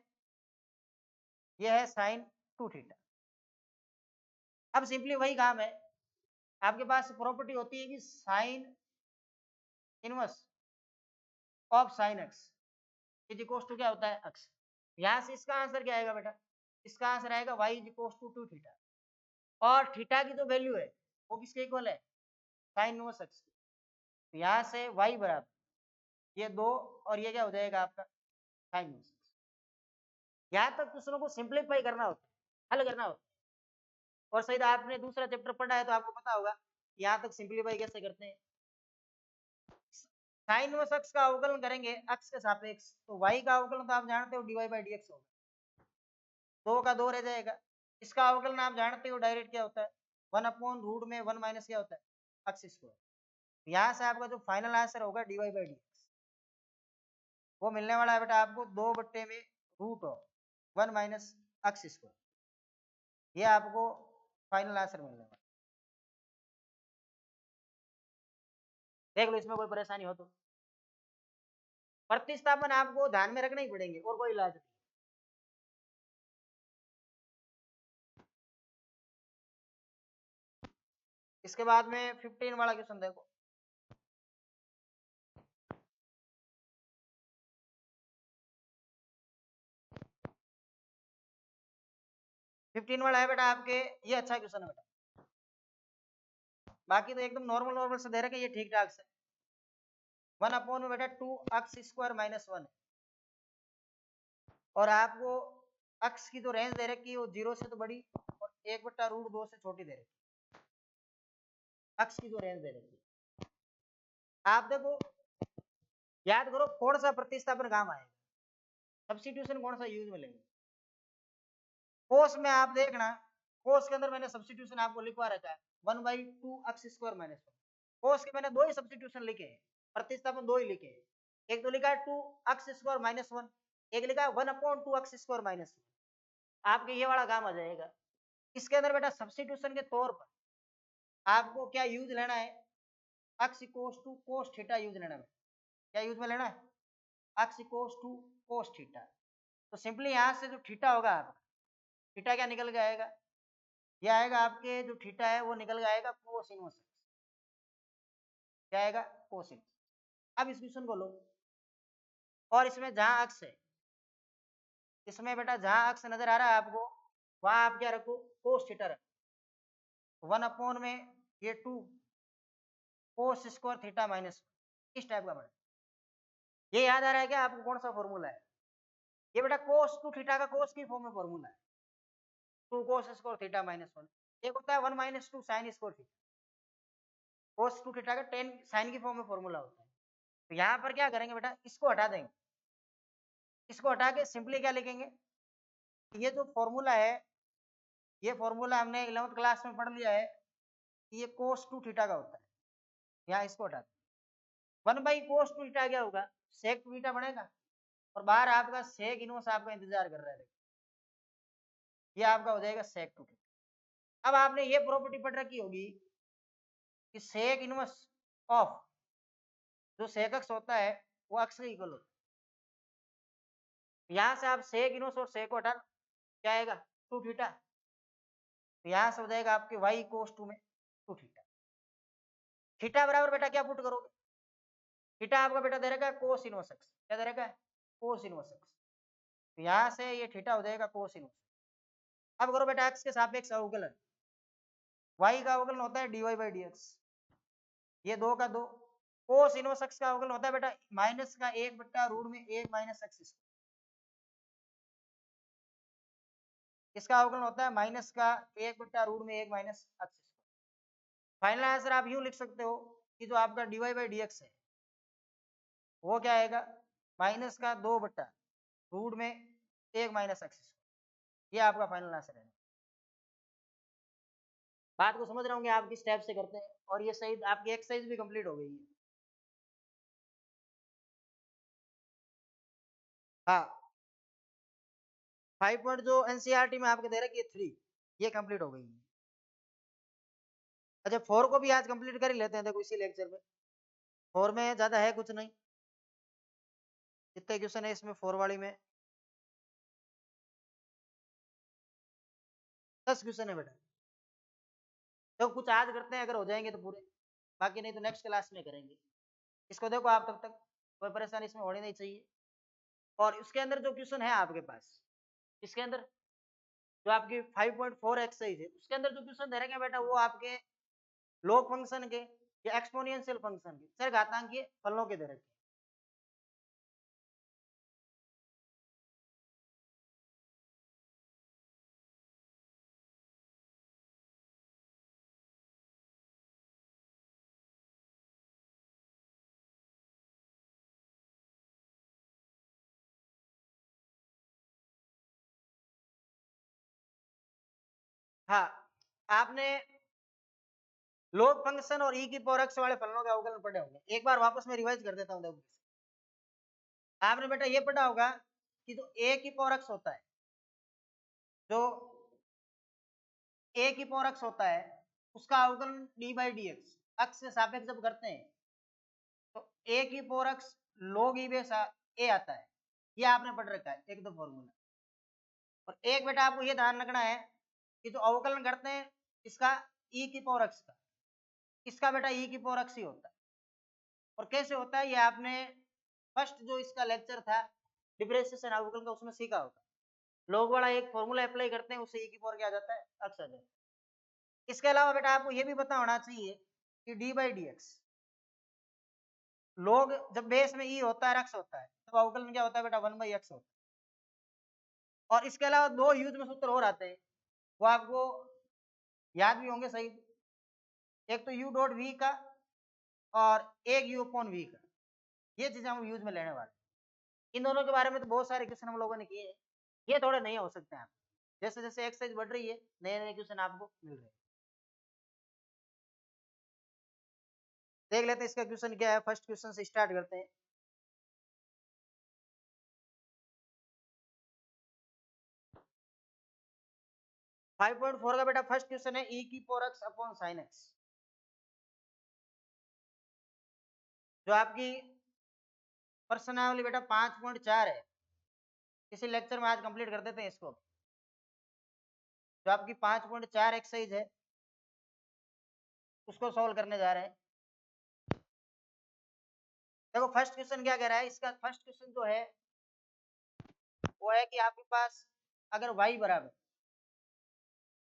ये है साइन 2 थीटा। अब सिंपली वही काम है, आपके पास प्रॉपर्टी होती है कि sine inverse of sine x is equal to क्या होता है? एक्स। यहाँ से इसका आंसर क्या आएगा बेटा? इसका आंसर आएगा y is equal to 2 theta और थीटा की जो वैल्यू है वो किसके इक्वल है? Sine inverse x. तो यहाँ से y बराबर ये 2 और ये क्या हो जाएगा आपका? Sine inverse. यहाँ तक क्वेश्चनों को सिंप्लीफाई करना होता है, हल करना होता है। और शायद आपने दूसरा चैप्टर पढ़ा है तो आपको पता होगा यहाँ तक सिंप्लीफाई कैसे करते हैं। साइन इनवर्स एक्स का अवकलन करेंगे एक्स के सापेक्ष, तो y का अवकलन तो आप जानते हो dy बाई dx होगा, 2 का 2 रह जाएगा। इसका अवकलन आप जानते हो डायरेक्ट क्या होता है? 1 अपॉन रूट में 1 माइनस क्या होता है? X square. यहाँ से आपका जो फाइनल आंसर होगा dy बाई dx वो मिलने वाला है बेटा आपको 2/में root of 1 minus x square. ये आपको फाइनल आंसर मिलने वाला। देख लो इसमें कोई परेशानी हो तो। प्रतिस्थापन आपको ध्यान में रखना ही पड़ेंगे और कोई इलाज नहीं। इसके बाद में 15 वाला क्वेश्चन देखो। फिफ्टीन वाला है बेटा आपके, ये अच्छा क्वेश्चन है बेटा। बाकी तो एकदम नॉर्मल नॉर्मल से दे रखे, ये ठीक ठाक से। 1 अपॉन में बेटा 2 एक्स स्क्वायर माइनस 1 और आपको एक्स की जो रेंज दे रखी है वो 0 से तो बड़ी और 1/√2 से छोटी दे रखी। एक्स की जो रेंज दे रखी है आप देखो, याद करो कौन सा प्रतिस्थापन काम आएगा, सब्स्टिट्यूशन कौन सा यूज में लेंगे। कोस में आप देखना, कोस के अंदर मैंने सब्स्टिट्यूशन आपको लिखवा रखा है 1/2 एक्स स्क्वायर माइनस 1। कोस के मैंने 2 ही सब्स्टिट्यूशन लिखे हैं, प्रतिस्थापन 2 ही लिखे हैं। एक तो लिखा है 2x² -1, एक लिखा है 1/2x² -1। आपके ये वाला काम आ जाएगा। इसके अंदर बेटा सब्स्टिट्यूशन के तौर पर आपको क्या यूज लेना है, x equals to cos theta use लेना है। क्या यूज में लेना है, x equals to cos theta. तो सिंपली यहां से जो थीटा होगा आपका, थीटा क्या निकल के आएगा, ये आएगा आपके जो थीटा है वो निकल के आएगा cos इनवर्स x। क्या आएगा, cos इनवर्स। अब इस क्वेश्चन को लो और इसमें जहां अक्स है, इसमें बेटा जहां अक्स नजर आ रहा है आपको, वहां आप क्या रखो, cos थीटा रखो। 1 में ये 2 cos² थीटा माइनस, इस टाइप का बना। ये याद आ रहा है क्या आपको कौन सा फॉर्मूला है, ये बेटा cos2 थीटा का cos की फॉर्म में फॉर्मूला है, 2 cos² थीटा -1। एक होता है 1 - 2 sin² थीटा, cos2 थीटा का tan sin की फॉर्म में फॉर्मूला होता है। तो यहाँ पर क्या करेंगे बेटा, इसको हटा देंगे, इसको हटा के सिंपली क्या लिखेंगे, ये जो फॉर्मूला है, ये फॉर्मूला हमने 11th क्लास में पढ़ लिया है, ये cos2 थीटा का होता है। यहाँ इसको हटा दें, 1/cos2 थीटा क्या होगा, sec थीटा बनेगा, और बाहर आपका sec इनवर्स आपका इंतजार कर रहा है, ये आपका हो जाएगा sec 2 थीटा। अब आपने ये प्रॉपर्टी पढ़ रखी होगी कि sec इनवर्स ऑफ जो sec x होता है वो x के इक्वल होता है। यहाँ से आप sec इनवर्स और sec को हटा, क्या आएगा 2 थीटा, तो यहाँ से हो जाएगा आपके y cos 2 में 2 थीटा। थीटा बराबर बेटा क्या पुट करोगे, थीटा आपका बेटा दे रखा है cos इनवर्स x, क्या दे रखा है, cos इनवर्स x। तो यहाँ से ये थीटा हो जाएगा cos इनवर्स। अब करो बेटा x के सापेक्ष अवकलन, y का अवकलन होता है dy/dx, ये 2 का 2, cos इनवर्स x का अवकलन होता है बेटा माइनस का 1/√1 माइनस x, इसका अवकलन होता है माइनस का 1/√1 माइनस x। फाइनल आंसर आप यूं लिख सकते हो कि जो आपका dy/dx है वो क्या आएगा, माइनस का 2/√1 माइनस x। ये आपका फाइनल आंसर है। बात को समझ रहे होंगे आप किस स्टेप से करते हैं, और ये सही आपकी एक्सरसाइज भी कंप्लीट हो गई है। हाँ, 5 पॉइंट जो एनसीईआरटी में आपके दे रखी है 3, ये कंप्लीट हो गई है। अच्छा 4 को भी आज कंप्लीट कर ही लेते हैं, देखो इसी लेक्चर में। 4 में ज्यादा है कुछ नहीं, कितने क्वेश्चन है इसमें 4 वाली में, 10 क्वेश्चन है बेटा। तो कुछ आज करते हैं, अगर हो जाएंगे तो पूरे, बाकी नहीं तो नेक्स्ट क्लास में करेंगे। इसको देखो आप, तब तक कोई परेशानी इसमें होनी नहीं चाहिए। और इसके अंदर जो क्वेश्चन है आपके पास, इसके अंदर जो आपकी 5.4 एक्सरसाइज है, उसके अंदर जो क्वेश्चन दे रखे हैं बेटा वो आपके लॉग फंक्शन के या एक्सपोनेंशियल फंक्शन के चरघातांकीय फलनों के दे रखे हैं। हाँ, आपने लॉग फंक्शन और ई की पावर एक्स वाले फलनों के अवकलन पढ़े होंगे, एक बार वापस में रिवाइज कर देता हूँ। देखो आपने बेटा ये पढ़ा होगा कि जो ए की पावर एक्स होता है, जो ए की पावर एक्स होता है उसका अवकलन dy/dx, एक्स से सापेक्ष जब करते हैं तो ए की power x log e base A आता है, ये आपने पढ़ रखा है एक दो फॉर्मूला। और एक बेटा आपको ये ध्यान रखना है कि जो अवकलन करते हैं इसका ई की पावर एक्स का, इसका बेटा ई की पावर एक्स ही होता है। और कैसे होता है ये आपने फर्स्ट जो इसका लेक्चर था डिफरेंशिएशन अवकलन का उसमें सीखा होगा। log वाला एक फॉर्मूला अप्लाई करते हैं, उससे ई की पावर क्या आ जाता है, एक्स आ जाता है। इसके अलावा बेटा आपको ये भी पता होना चाहिए कि dy/dx log जब बेस में ई होता है, एक्स होता है, तो अवकलन क्या होता है बेटा 1/x होता है। और इसके अलावा दो यूज में सूत्र और आते हैं, वो आपको याद भी होंगे सही, एक तो u डॉट v का और एक u अपॉन v का, ये चीजें हम यूज में लेने वाले। इन दोनों के बारे में तो बहुत सारे क्वेश्चन हम लोगों ने किए हैं, ये थोड़े नहीं हो सकते हैं। जैसे जैसे एक्सरसाइज बढ़ रही है नए नए क्वेश्चन आपको मिल रहे हैं। देख लेते हैं इसका क्वेश्चन क्या है, फर्स्ट क्वेश्चन से स्टार्ट करते हैं। 5.4 का बेटा फर्स्ट क्वेश्चन है ई की power x upon sine x, जो आपकी प्रश्नावली बेटा 5.4 है। इसी लेक्चर में आज कंप्लीट कर देते हैं इसको। जो आपकी 5.4 एक्सरसाइज है उसको सॉल्व करने जा रहे हैं। देखो फर्स्ट क्वेश्चन क्या कह रहा है, इसका फर्स्ट क्वेश्चन जो है वो है कि आपके पास अगर y बराबर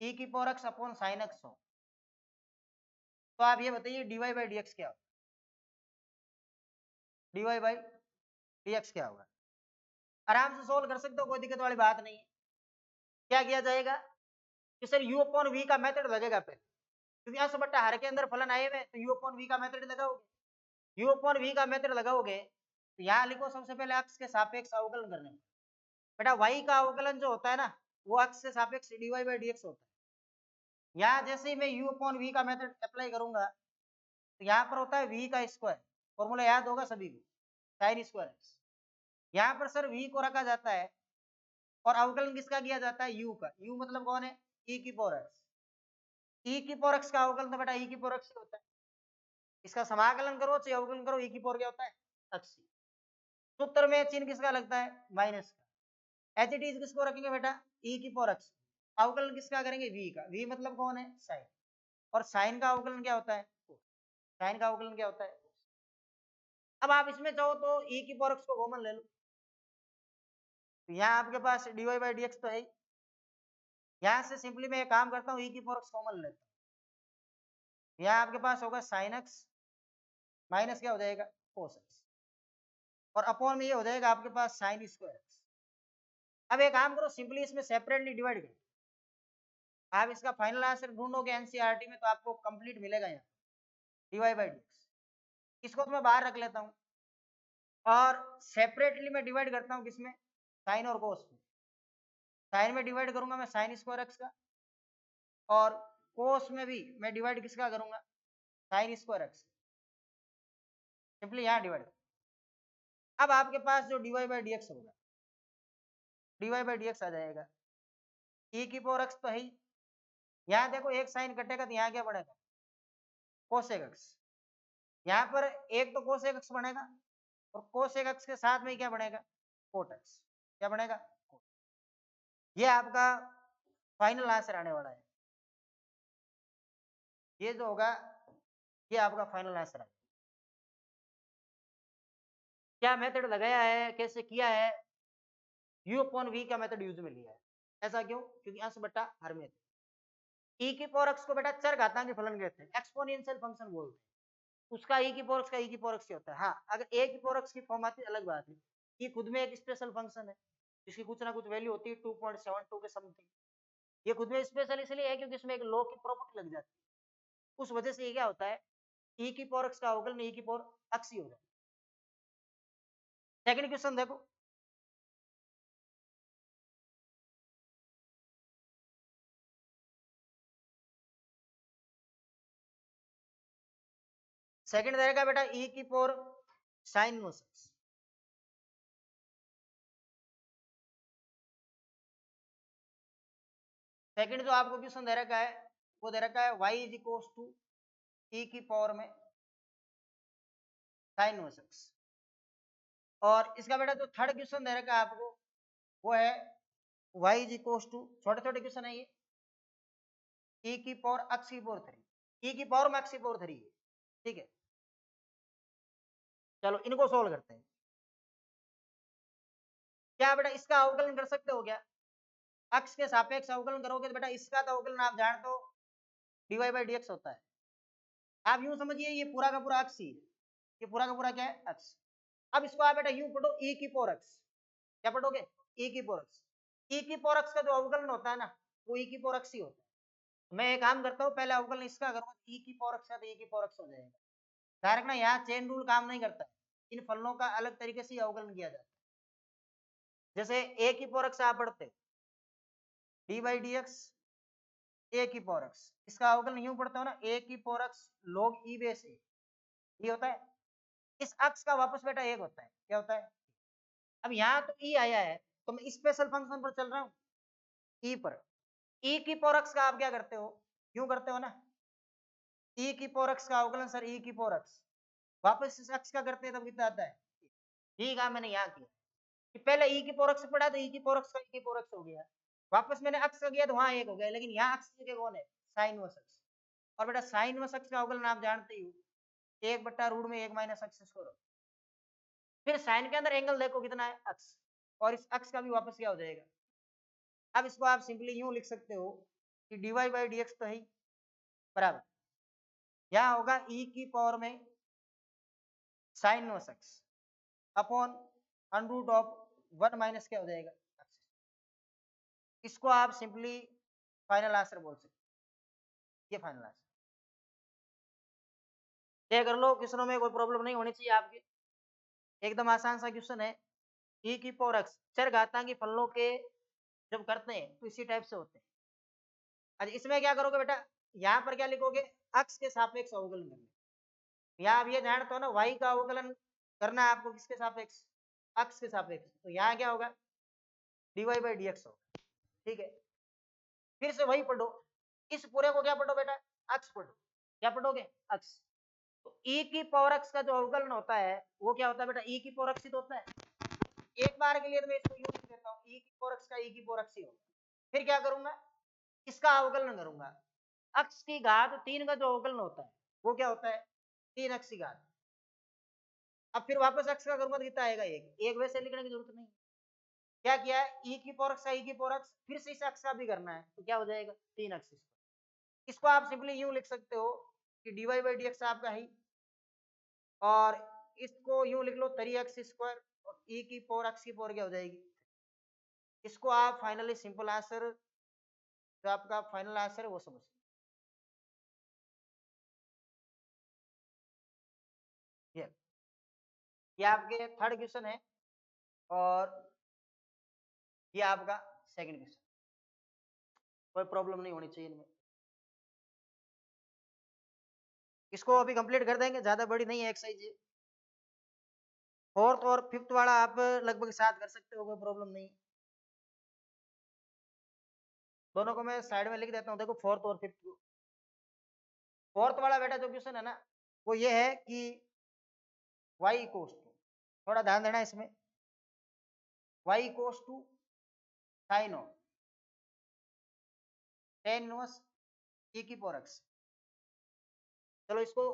e की power x upon sine x हो, तो आप ये बताइए dy बाई dx क्या होगा, dy बाई dx क्या होगा। आराम से सोल्व कर सकते हो, कोई दिक्कत वाली बात नहीं है। क्या किया जाएगा कि सर u अपॉन v का मेथड लगेगा पहले, क्योंकि अंश बट्टा हर के अंदर फलन आए हुए, तो u अपॉन v का मेथड लगाओगे। u अपॉन v का मेथड लगाओगे तो यहाँ लिखो सबसे पहले अक्ष के सापेक्ष अवकलन करने में। बेटा y का अवकलन जो होता है ना वो अक्ष से सापेक्ष dy बाई dx होता है। यहाँ जैसे ही मैं u अपॉन v का मेथड अप्लाई करूंगा तो यहाँ पर होता है v का स्क्वायर, फॉर्मूला याद होगा सभी को, साइन स्क्वायर एक्स। यहाँ पर सर v को रखा जाता है और अवकलन किसका किया जाता है, u का। u मतलब कौन है, e की पावर x। e की पावर x का अवकलन तो बेटा e की पावर x होता है। इसका समाकलन करो चाहे अवकलन करो, e की पावर क्या होता है, x। सूत्र में चिन्ह किसका लगता है, माइनस का। एच इट इज किसको रखेंगे बेटा, e की पावर x। अवकलन किसका करेंगे, v का। v मतलब कौन है, साइन। और साइन का अवकलन क्या होता है, साइन का अवकलन क्या होता है। अब आप इसमें चाहो तो e की पावर x को कॉमन ले लो, तो यहाँ आपके पास dy बाई dx तो है ही। यहाँ से सिंपली मैं एक काम करता हूँ, e की पावर x कॉमन लेता हूँ। यहाँ आपके पास होगा साइन x माइनस क्या हो जाएगा, कोस x, और अपॉन में ये हो जाएगा आपके पास साइन स्क्वायर x। अब एक काम करो, सिंपली इसमें सेपरेटली डिवाइड करो। आप इसका फाइनल आंसर ढूंढोगे एनसीईआरटी में तो आपको कंप्लीट मिलेगा यहाँ dy बाई dx। इसको तो मैं बाहर रख लेता हूँ और सेपरेटली मैं डिवाइड करता हूँ किसमें, साइन और कोस में। साइन में डिवाइड करूंगा मैं साइन स्क्वायर एक्स का, और कोस में भी मैं डिवाइड किसका करूंगा, साइन स्क्वायर एक्स। सिंपली यहाँ डिवाइड। अब आपके पास जो dy बाई dx होगा, dy बाई dx आ जाएगा e की पावर x तो है ही। यहाँ देखो एक साइन कटेगा तो यहाँ क्या बढ़ेगा, कोसेक एक्स। यहाँ पर एक तो कोसेक एक्स बनेगा और कोसेक एक्स के साथ में क्या बनेगा, कोट एक्स। क्या बनेगा, ये आपका फाइनल आंसर आने वाला है। ये जो होगा ये आपका फाइनल आंसर है। क्या मेथड लगाया है, कैसे किया है, u अपॉन v का मेथड यूज में लिया है। ऐसा क्यों, क्योंकि अंश बट्टा हर में e की पावर x को बेटा चर घातांकी फलन कहते हैं, एक्सपोनेंशियल फंक्शन बोलते हैं। उसका e की पावर x का e की पावर x होता है। हाँ अगर a की पावर x की फॉर्म आती है अलग बात है, ये खुद में एक स्पेशल फंक्शन है जिसकी कुछ ना कुछ वैल्यू होती है 2.72 के समथिंग। ये खुद में स्पेशल इसलिए है क्योंकि इसमें एक लॉ की प्रॉपर्टी लग जाती है। उस वजह से ये क्या होता है, e की पावर x का अवकलन e की पावर x ही होगा। सेकंड क्वेश्चन देखो, सेकंड रहेगा बेटा e की पावर साइन मोशंस। सेकंड जो आपको क्वेश्चन दे रखा है वो दे रखा है y is equals to e की पावर में साइन मोशंस। और इसका बेटा जो थर्ड क्वेश्चन दे रखा है आपको वो है y इज इक्वल्स टू, छोटे छोटे क्वेश्चन है ये, e की पावर x की पावर 3, e की पावर में x की पावर 3 है। ठीक है, चलो इनको सोल्व करते हैं। क्या बेटा इसका अवकलन कर सकते हो क्या, x के सापेक्ष अवकलन करोगे तो बेटा इसका तो अवकलन आप जानते हो dy बाई dx होता है। आप यूं समझिए ये पूरा का पूरा x ही है, ये पूरा का पूरा क्या है, x। अब इसको आप बेटा यूं पढ़ो e की पावर x। क्या पढ़ोगे, e की पावर x। e की पावर x का जो अवकलन होता है ना वो e की पावर x ही होता है। मैं एक काम करता हूँ, पहले अवकलन इसका करूंगा, e की पावर x का तो e की पावर x हो जाएगा डायरेक्ट ना। यहाँ चेन रूल काम नहीं करता है, इन फलनों का अलग तरीके से अवकलन किया जाता है। जैसे a की पावर x आप पढ़ते डी बाई डी एक्स ए की पावर x, इसका अवकलन यूं पढ़ते हो ना a की power x log e base a, ये होता है। इस अक्ष का वापस बेटा एक होता है, क्या होता है। अब यहाँ तो e आया है तो मैं स्पेशल फंक्शन पर चल रहा हूँ, e पर। ई की पावर x का आप क्या करते हो, यूं करते हो ना, ई की पावर x का अवकलन सर ई की पावर x, वापस इस x का करते हैं तब कितना आता है, ठीक है मैंने यहाँ किया कि पहले ई की पावर x पढ़ा तो ई की पावर x का ई की पावर x हो गया, वापस मैंने x का किया तो वहां एक हो गया, लेकिन यहाँ x की जगह कौन है, साइन इनवर्स x, और बेटा साइन इनवर्स x का अवकलन आप जानते ही हो, 1/√1 में 1 माइनस x स्क्वायर, फिर साइन के अंदर एंगल देखो कितना है x, और इस x का भी वापस क्या हो जाएगा। अब इसको आप सिंपली यूं लिख सकते हो कि dy बाई डी तो है बराबर, यहाँ होगा e की पावर में sine inverse x upon under root of 1 minus क्या हो जाएगा x। इसको आप सिंपली फाइनल आंसर बोल सकते, ये फाइनल आंसर तय कर लो, क्वेश्चनों में कोई प्रॉब्लम नहीं होनी चाहिए आपके, एकदम आसान सा क्वेश्चन है। e की पावर x चर घातांकी फलनों के जब करते हैं तो इसी टाइप से होते हैं। अच्छा इसमें क्या करोगे बेटा, यहाँ पर क्या लिखोगे, x के सापेक्ष अवकलन करना, यहाँ आप ये जानते हो ना y का अवकलन करना है आपको किसके सापेक्ष, x के सापेक्ष, तो यहाँ क्या होगा dy बाई डी होगा, ठीक है। फिर से वही पढ़ो, इस पूरे को क्या पढ़ो बेटा, x पढ़ो, क्या पढ़ोगे x, तो e की पावर x का जो अवकलन होता है वो क्या होता है बेटा, e की पावर x ही तो होता है। एक बार के लिए तो मैं इसको यूं लिख देता हूँ, e की पावर x का e की पावर x ही होगा, फिर क्या करूंगा, इसका अवकलन करूंगा, x की घात 3 का जो अवकलन होता है वो क्या होता है 3x की घात, अब फिर वापस x का करूंगा तो कितना आएगा, एक वैसे लिखने की जरूरत नहीं, क्या किया है e की पावर x का e की पावर x, फिर से इस x का भी करना है तो क्या हो जाएगा 3x। इसको आप सिंपली यूं लिख सकते हो कि dy बाई डी आपका है, और इसको यूं लिख लो 3x स्क्वायर, और e की पावर x की पावर क्या हो जाएगी, इसको आप फाइनली सिंपल आंसर, जो आपका फाइनल आंसर है वो समझ, ये आपके थर्ड क्वेश्चन है, और ये आपका सेकंड क्वेश्चन, कोई प्रॉब्लम नहीं होनी चाहिए इनमें, इसको अभी कंप्लीट कर देंगे, ज्यादा बड़ी नहीं है एक्सरसाइज ये। फोर्थ और फिफ्थ वाला आप लगभग साथ कर सकते हो, कोई प्रॉब्लम नहीं, दोनों को मैं साइड में लिख देता हूँ, देखो फोर्थ और फिफ्थ को। फोर्थ वाला बेटा जो क्वेश्चन है ना वो ये है कि y इक्वल्स टू, थोड़ा ध्यान देना इसमें, y equals to sine of tan inverse e की पावर x। चलो इसको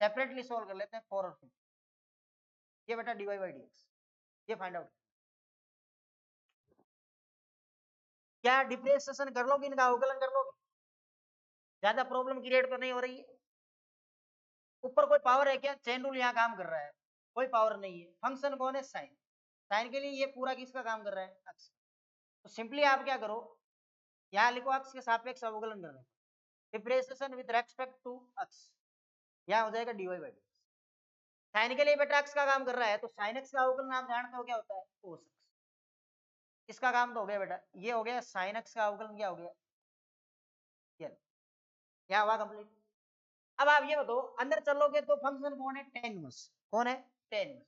सेपरेटली सॉल्व कर लेते हैं, 4 और 5, ये बेटा dy बाई डी ये फाइंड आउट, क्या डिफरेंशिएशन कर लोगे, इनका अवकलन कर लोगे, ज्यादा प्रॉब्लम क्रिएट तो नहीं हो रही है। ऊपर कोई पावर है क्या, चेन रूल यहाँ काम कर रहा है, कोई पावर नहीं है, फंक्शन कौन है साइन, साइन के लिए ये पूरा किसका काम कर रहा है x, तो सिंपली आप क्या करो, यहाँ लिखो x के सापेक्ष अवकलन करना, differentiation with respect to x, यहाँ हो जाएगा dy बाई डी, साइन के लिए बेटा x का काम कर रहा है तो sin x का अवकलन आप जानते हो क्या होता है cos x, इसका काम तो हो गया बेटा, ये हो गया sin x का अवकलन क्या हो गया, क्या हुआ कंप्लीट। अब आप ये बताओ अंदर चलोगे तो फंक्शन कौन है, टेन इनवर्स, कौन है टेन इनवर्स,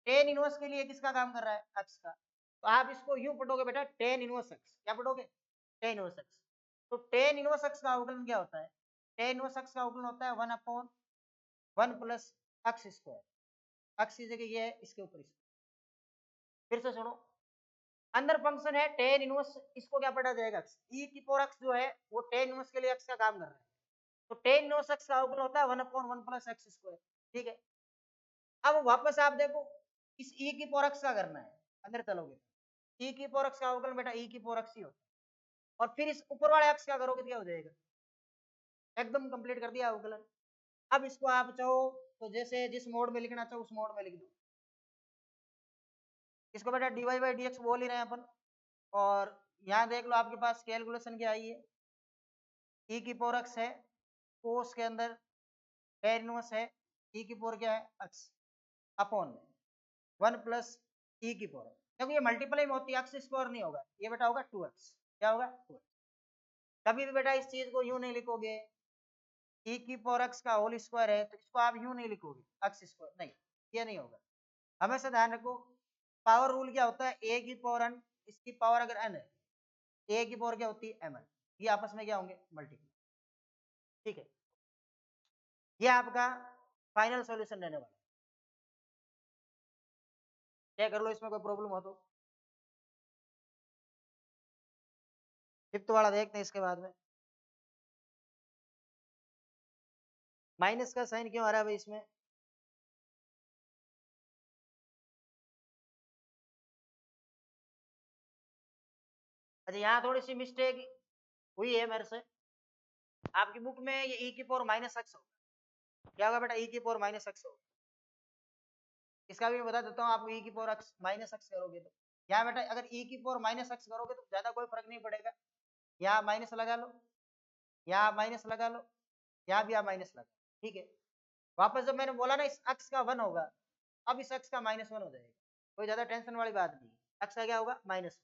टेन इनवर्स के लिए किसका काम कर रहा है x का, तो आप इसको यूं पढ़ोगे बेटा टेन इनवर्स x, क्या पढ़ोगे टेन इनवर्स x, तो टेन इनवर्स x का अवकलन क्या होता है, टेन इनवर्स x का अवकलन होता है 1/1 प्लस x स्क्वायर, x की जगह ये है इसके ऊपर इसको, फिर से सुनो, अंदर फंक्शन है टेन इनवर्स, इसको क्या पढ़ा जाएगा e की पावर x जो है वो टेन इनवर्स के लिए x का काम कर रहा है, तो टेन इनवर्स x का अवकलन होता है 1/1 प्लस x स्क्वायर, ठीक है। अब वापस आप देखो इस e की पावर x का करना है, अंदर चलोगे e की पावर x का अवकलन बेटा e की पावर x ही होता है, और फिर इस ऊपर वाले x का करोगे तो क्या हो जाएगा, एकदम कंप्लीट कर दिया अवकलन। अब इसको आप चाहो तो जैसे जिस मोड में लिखना चाहो उस मोड में लिख दो, इसको बेटा dy बाई डी बोल ही रहे हैं अपन, और यहाँ देख लो आपके पास कैलकुलेशन क्या आई है, e की पावर x है, कोस के अंदर टेन इनवर्स है, e की पावर क्या है x अपॉन 1 प्लस e की पावर, देखो ये मल्टीप्लाई में होती है, x स्क्वायर नहीं होगा, ये बेटा होगा 2x, क्या होगा 2x, कभी भी बेटा इस चीज को यूं नहीं लिखोगे e की पावर x का होल स्क्वायर है तो इसको आप यूं नहीं लिखोगे x स्क्वायर, नहीं ये नहीं होगा, हमेशा ध्यान रखो पावर रूल क्या होता है, a की पावर n, इसकी पावर अगर n है ए की पावर क्या होती है mn, ये आपस में क्या होंगे मल्टीप्लाई। ठीक है, ये आपका फाइनल सॉल्यूशन रहने वाला है। क्या कर लो, इसमें कोई प्रॉब्लम हो तो। फिफ्थ वाला देखते हैं इसके बाद में। माइनस का साइन क्यों आ रहा है भाई इसमें? अच्छा, यहाँ थोड़ी सी मिस्टेक हुई है मेरे से। आपकी बुक में ये ई की पावर माइनस एक्स होगा, क्या होगा बेटा ई की पावर माइनस एक्स होगा। इसका भी मैं बता देता हूँ, आप ई की पावर एक्स माइनस एक्स करोगे तो यहाँ बेटा अगर ई की पावर माइनस एक्स करोगे तो ज्यादा कोई फर्क नहीं पड़ेगा। यहाँ माइनस लगा लो, यहाँ माइनस लगा लो, यहाँ भी आप माइनस लगा, ठीक है। वापस जब मैंने बोला ना इस अक्स का 1 होगा, अब इस अक्स का -1 हो जाएगा, कोई ज्यादा टेंशन वाली बात नहीं। अक्स का क्या होगा -1,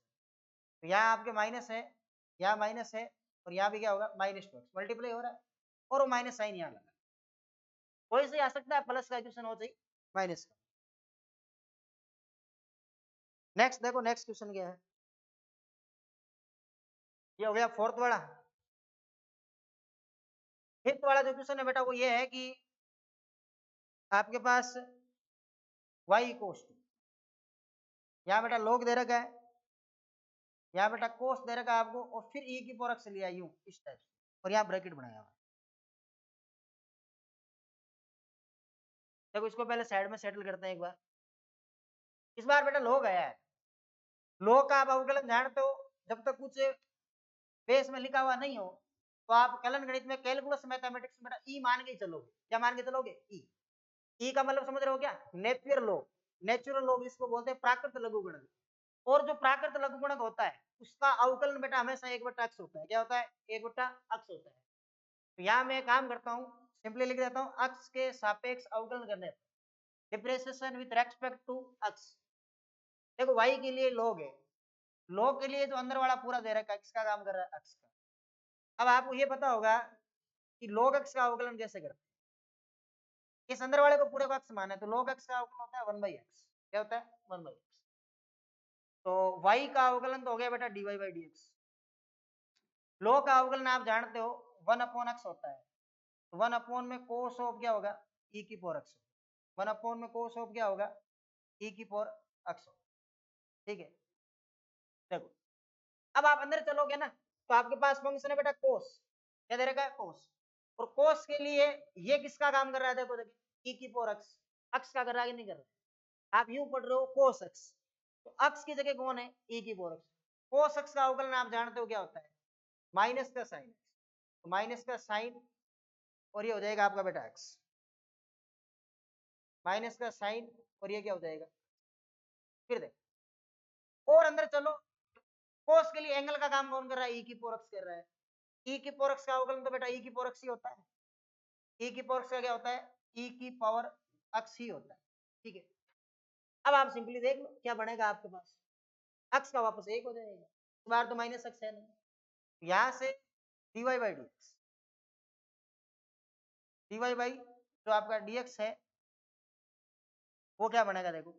तो यहाँ आपके माइनस है, यहाँ माइनस है, और यहाँ भी क्या होगा -2 मल्टीप्लाई हो रहा है, और वो माइनस साइन यहाँ लगा। कोई से आ सकता है प्लस का इक्वेशन हो चाहिए माइनस का। नेक्स्ट देखो, नेक्स्ट क्वेश्चन क्या है, ये हो गया फोर्थ वाला। फिफ्थ वाला जो क्वेश्चन है बेटा वो ये है कि आपके पास y इक्वल्स टू, यहाँ बेटा log दे रखा है, यहाँ बेटा कोस दे रखा है आपको, और फिर e की पावर x लिया यूं इस टाइप से, और यहाँ ब्रैकेट बनाया हुआ है। देखो इसको पहले साइड में सेटल करते हैं एक बार। इस बार बेटा log आया है, log का आप अवकलन जानते हो, जब तक कुछ बेस में लिखा हुआ नहीं हो तो आप कलन गणित में कैलकुलस मैथमेटिक्स में बेटा ई मान के चलोगे। क्या मान के चलोगे? ई का मतलब समझ रहे हो क्या? नेपियर लॉ, नेचुरल लॉ इसको बोलते हैं, प्राकृत लघुगणक। और जो प्राकृत लघुगणक होता है उसका अवकलन बेटा हमेशा 1/x होता है। क्या होता है? 1/x होता है। तो यहाँ मैं काम करता हूँ, सिंपली लिख देता हूँ, अक्ष के सापेक्ष अवकलन करने पर डिफरेंशिएशन विद रेस्पेक्ट टू अक्ष। देखो y के लिए log है, log के लिए जो अंदर वाला पूरा दे रखा है किसका काम कर रहा है? अक्ष का। अब आपको ये पता होगा कि log x का अवकलन कैसे करते हैं। इस अंदर वाले को पूरे को x माना है तो log x का अवकलन होता है 1/x। क्या होता है? 1/x। तो y का अवकलन तो हो गया बेटा dy/dx। log का अवकलन आप जानते हो 1/x होता है, तो 1 में cos ऑफ क्या होगा? e की पावर x। 1 में cos ऑफ क्या होगा? e की पावर x। ठीक है, देखो अब आप अंदर चलोगे ना तो आपके पास फंक्शन है बेटा cos, क्या दे रखा है? cos। और cos के लिए ये किसका काम कर रहा है? देखो देखिए e की पावर x, x का कर रहा है कि नहीं कर रहा है? आप यूं पढ़ रहे हो cos x, तो x की जगह कौन है? e की पावर x। cos x का अवकलन आप जानते हो क्या होता है? माइनस का साइन, तो माइनस का साइन, और ये हो जाएगा आपका बेटा x, माइनस का साइन, और ये क्या हो जाएगा? फिर देखो और अंदर चलो, cos के लिए एंगल का काम कौन कर रहा है? e की पावर x कर रहा है। e की पावर x का अवकलन तो बेटा e की पावर x ही होता है। e की पावर x का क्या होता है? e की पावर x ही होता है। ठीक है, अब आप सिंपली देख लो क्या बनेगा आपके पास, x का वापस 1 हो जाएगा, इस बार तो माइनस x है नहीं, यहां से dy by dx, dy by जो आपका dx है वो क्या बनेगा? देखो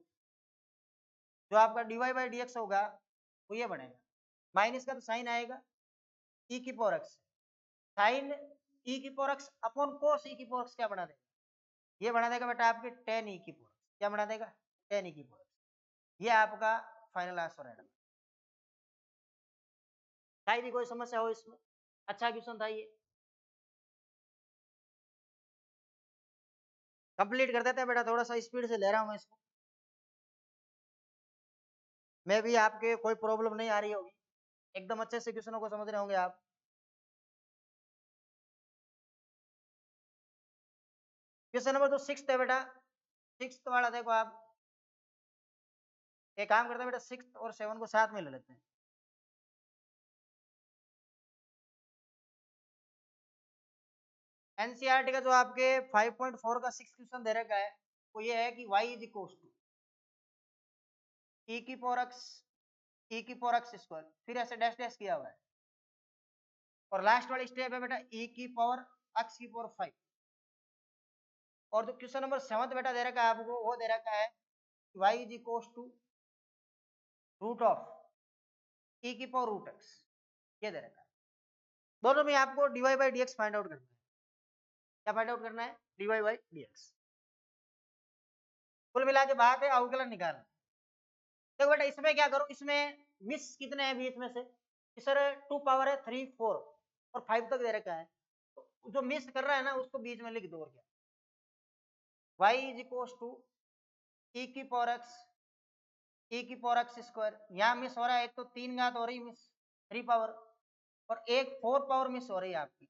जो आपका dy बाई dx होगा वो ये बनेगा, माइनस का तो साइन आएगा, e की पावर x, साइन e की power x upon cos e की पावर x क्या बना देगा? ये बना देगा बेटा आपके tan e की पावर x। क्या बना देगा? tan e की पावर x। ये आपका फाइनल आंसर है। शायद ही कोई समस्या हो इसमें, अच्छा क्वेश्चन था ये, कंप्लीट कर देते हैं बेटा, थोड़ा सा स्पीड से ले रहा हूं मैं इसको, मैं भी आपके कोई प्रॉब्लम नहीं आ रही होगी, एकदम अच्छे से क्वेश्चनों को समझ रहे होंगे आप। क्वेश्चन नंबर जो 6 है बेटा, 6 वाला देखो आप, एक काम करते हैं बेटा 6 और 7 को साथ में ले लेते हैं। एनसीईआरटी का जो आपके 5.4 का 6 क्वेश्चन दे रखा है वो ये है कि y is equal to e की पावर x, e की पावर x स्क्वायर, फिर ऐसे डैश डैश किया हुआ है, और लास्ट वाली स्टेप है बेटा e की पावर x की पावर 5। और जो क्वेश्चन नंबर 7 बेटा दे रखा है आपको वो दे रखा है y is equal to root of e की पावर रूट x। ये दे रखा है। दोनों में आपको dy by dx find out करना है। क्या फाइंड आउट करना है? dy by dx। कुल मिला के बात है अवकलन निकालना। देखो बेटा इसमें क्या करो, इसमें मिस कितने हैं बीच में से? सर 2 पावर है 3 4 और 5 तक दे रखा है, तो जो मिस कर रहा है ना उसको बीच में लिख दो। और क्या, y is equal to e की पावर x स्क्वायर। यहाँ मिस हो रहा है, एक तो 3 घात हो रही मिस 3 पावर, और एक 4 पावर मिस हो रही है आपकी,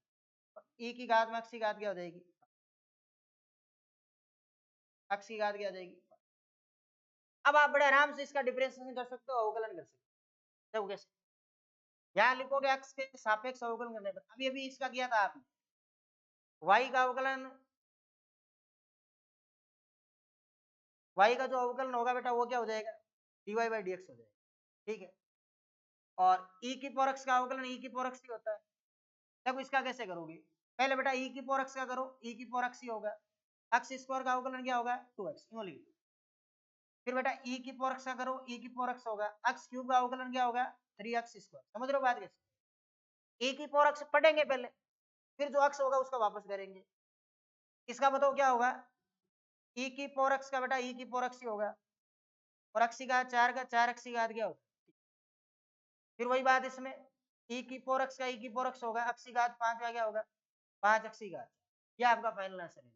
e की घात में x की घात क्या हो जाएगी? x की घात क्या हो जाएगी? अब आप बड़े आराम से इसका डिफरेंशिएशन कर सकते हो, अवकलन कर सकते हो। देखो कैसे, यहाँ लिखोगे x के सापेक्ष अवकलन करने पर, अभी अभी इसका किया था आपने, y का अवकलन, y का जो अवकलन होगा बेटा वो क्या हो जाएगा? dy बाई dx हो जाएगा, ठीक है। और e की पावर x का अवकलन e की पावर x ही होता है। देखो इसका कैसे करोगे, पहले बेटा e की पावर x का करो, e की पावर x ही होगा, x स्क्वायर का अवकलन क्या होगा? 2x, यूं लिख। फिर बेटा e की पावर x का करो, e की पावर x होगा, x क्यूब का अवकलन क्या होगा? 3x square. समझ रहे हो बात कैसे? e की पावर x पढ़ेंगे पहले, फिर जो x होगा उसका वापस करेंगे। इसका बताओ क्या होगा? e की पावर x का बेटा e की पावर x ही होगा, और x की घात 4 का 4x की घात क्या होगा? फिर वही बात इसमें, e की पावर x का e की पावर x होगा, x की घात 5 का क्या होगा? 5x की घात। यह आपका फाइनल आंसर है।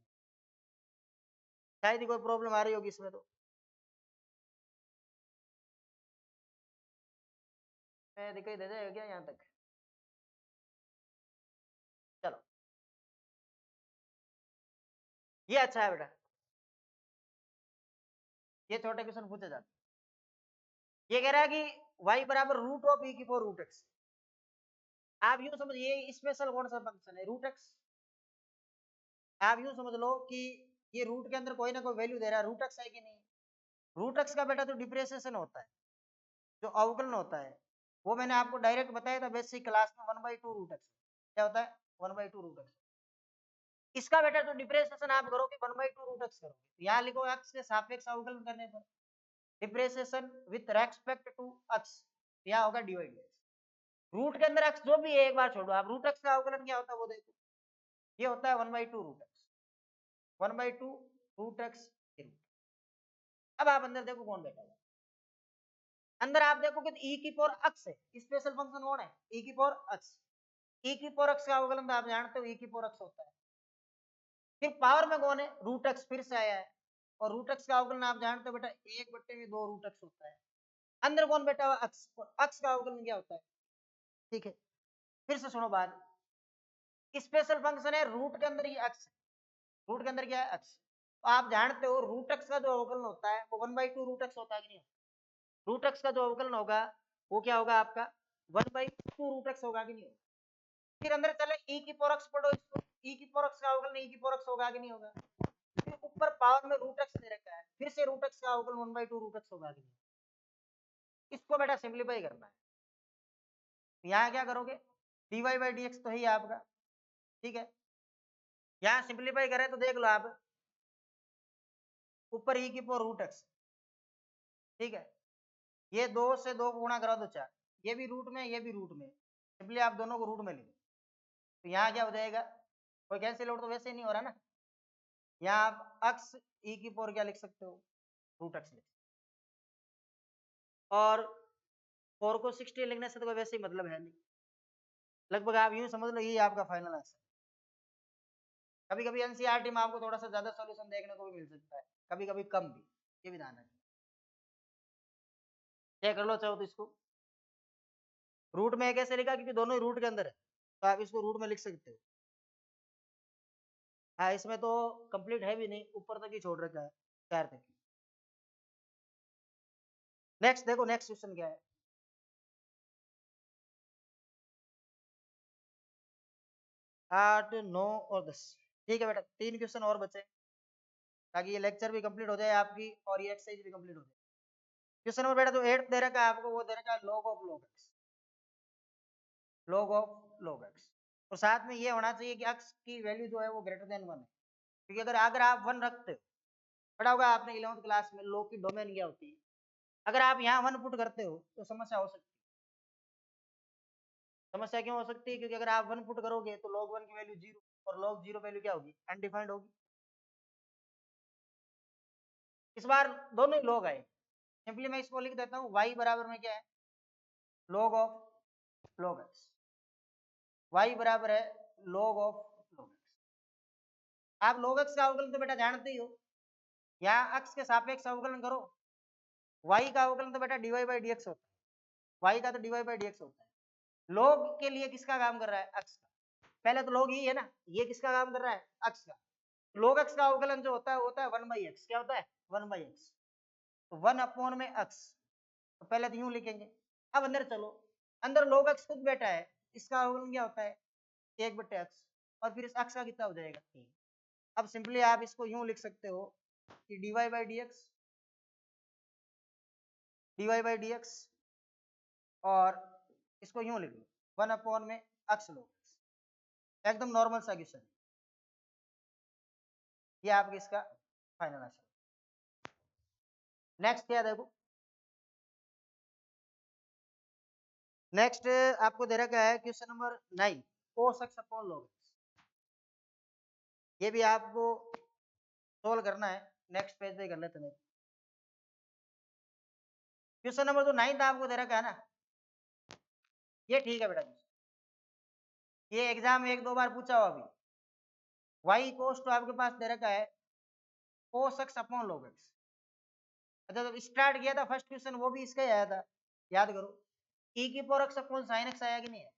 शायद ही कोई प्रॉब्लम आ रही होगी इसमें, तो दिखाई दे जाएगा क्या यहाँ तक? चलो ये अच्छा है बेटा, ये छोटे क्वेश्चन पूछे जाते। ये कह रहा है कि y बराबर रूट ऑफ e की पावर रूट x। आप यूं समझिए, स्पेशल कौन सा फंक्शन है? Root x। आप यूं समझ लो कि ये रूट के अंदर कोई ना कोई वैल्यू दे रहा है, रूट x है कि नहीं? रूट x का बेटा तो डिप्रेसिएशन होता है, जो अवकलन होता है, वो मैंने आपको डायरेक्ट बताया था बेसिक क्लास में, 1/2 रूट x। क्या होता है? 1/2 रूट x। इसका बेटा तो डिप्रेसिएशन आप करोगे 1/2 रूट x करोगे, तो यहाँ लिखो x के सापेक्ष अवकलन करने पर depreciation with respect to x, यहाँ होगा डिवाइड। रूट के अंदर x जो भी है एक बार छोड़ो आप, रूट x का अवकलन क्या होता है वो देखो, ये होता है 1/2 रूट x, 1/2 रूट x। अब आप अंदर देखो कौन बैठा है, अंदर आप देखोगे तो e की पावर x है, स्पेशल फंक्शन कौन है? e की पावर x। e की पावर x का अवकलन तो आप जानते हो e की पावर x होता है। फिर पावर में कौन है? रूट x फिर से आया है, और रूट x का अवकलन आप जानते हो बेटा 1/2 रूट x होता है। अंदर कौन बैठा हुआ? x, और x का अवकलन क्या होता है? ठीक है, फिर से सुनो बात, स्पेशल फंक्शन है, रूट के अंदर ये x, रूट के अंदर क्या है? x। तो आप जानते हो रूट x का जो अवकलन होता है वो 1/2 रूट x होता है कि नहीं? रूट x का जो अवकलन होगा वो क्या होगा आपका? 1/2 रूट x होगा कि नहीं होगा? फिर अंदर चले e की पावर x पढ़ो, इसको e की पावर x का अवकलन e की पावर x होगा कि नहीं होगा? फिर ऊपर पावर में रूट x दे रखा है, फिर से रूट x का अवकलन 1/2 रूट x होगा कि नहीं? इसको बेटा सिंप्लीफाई करना है, यहाँ क्या करोगे? dy बाई dx तो ही आपका, ठीक है। यहाँ सिंप्लीफाई करें तो देख लो आप, ऊपर e की पावर रूट x, ठीक है, ये 2 से 2 को गुणा करा दो 4, ये भी रूट में ये भी रूट में, सिंपली आप दोनों को रूट में ले लो, तो यहाँ क्या हो जाएगा? कोई कैंसिल आउट तो वैसे ही नहीं हो रहा ना, यहाँ आप x e की पावर क्या लिख सकते हो? रूट x लिख, और 4 को 60 लिखने से तो कोई वैसे ही मतलब है नहीं। लगभग आप यूं समझ लो ये आपका फाइनल आंसर। कभी कभी एनसीईआरटी में आपको थोड़ा सा ज्यादा सॉल्यूशन देखने को भी मिल सकता है, कभी कभी कम भी, ये भी ध्यान रखना। चेक कर लो चाहो तो इसको, रूट में कैसे लिखा? क्योंकि दोनों ही रूट के अंदर है, तो आप इसको रूट में लिख सकते हो। हाँ इसमें तो कंप्लीट है भी नहीं, ऊपर तक ही छोड़ रखा है, 4 तक। नेक्स्ट देखो, नेक्स्ट क्वेश्चन क्या है? 8 9 और 10, ठीक है बेटा, 3 क्वेश्चन और बचे ताकि ये लेक्चर भी कंप्लीट हो जाए आपकी और ये एक्सरसाइज भी कंप्लीट हो जाए। क्वेश्चन नंबर बेटा जो 8 दे रखा है आपको, वो दे रखा है log of log x, log of log x, और साथ में ये होना चाहिए कि x की वैल्यू जो है वो ग्रेटर देन 1 है, क्योंकि अगर अगर आप 1 रखते हो, पढ़ा होगा आपने 11th क्लास में log की डोमेन क्या होती है, अगर आप यहाँ 1 पुट करते हो तो समस्या हो सकती है। समस्या क्यों हो सकती है? क्योंकि अगर आप 1 पुट करोगे तो log 1 की वैल्यू 0 और log 0 वैल्यू क्या होगी? अनडिफाइंड होगी। इस बार दोनों ही log आए। सिंपली मैं इसको लिख देता हूँ, y बराबर में क्या है? log of log x। y बराबर है log ऑफ log x। आप log x का अवकलन तो बेटा जानते ही हो, या x के सापेक्ष अवकलन करो। y का अवकलन तो बेटा dy बाई dx होता है, y का तो dy बाई dx होता है। log के लिए किसका काम कर रहा है? x का। पहले तो log ही है ना, ये किसका काम कर रहा है? x का। log x का अवकलन जो होता है वो होता है 1 बाई x। क्या होता है? 1 बाई x। तो 1 अपॉन में x, तो पहले तो यूं लिखेंगे। अब अंदर चलो, अंदर log x खुद बैठा है, इसका अवकलन क्या होता है? 1 बटे x, और फिर इस x का कितना हो जाएगा? 3। अब सिंपली आप इसको यूं लिख सकते हो कि dy बाई dx, और इसको यूं लिख लो 1 अपॉन में x log x। एकदम नॉर्मल सा क्वेश्चन, ये आपके इसका फाइनल आंसर। नेक्स्ट क्या देखो, नेक्स्ट आपको दे रखा है question number 9, cos x upon log x। ये भी आपको सोल्व करना है, नेक्स्ट पेज पे कर लेते हैं। क्वेश्चन नंबर तो 9 आपको दे रखा है ना, ये ठीक है बेटा, ये एग्जाम में 1-2 बार पूछा हुआ। अभी y cos तो आपके पास दे रखा है cos x upon log x। अच्छा, जब स्टार्ट किया था फर्स्ट क्वेश्चन वो भी इसका ही आया था, याद करो, e की power x upon sin x आया कि नहीं है?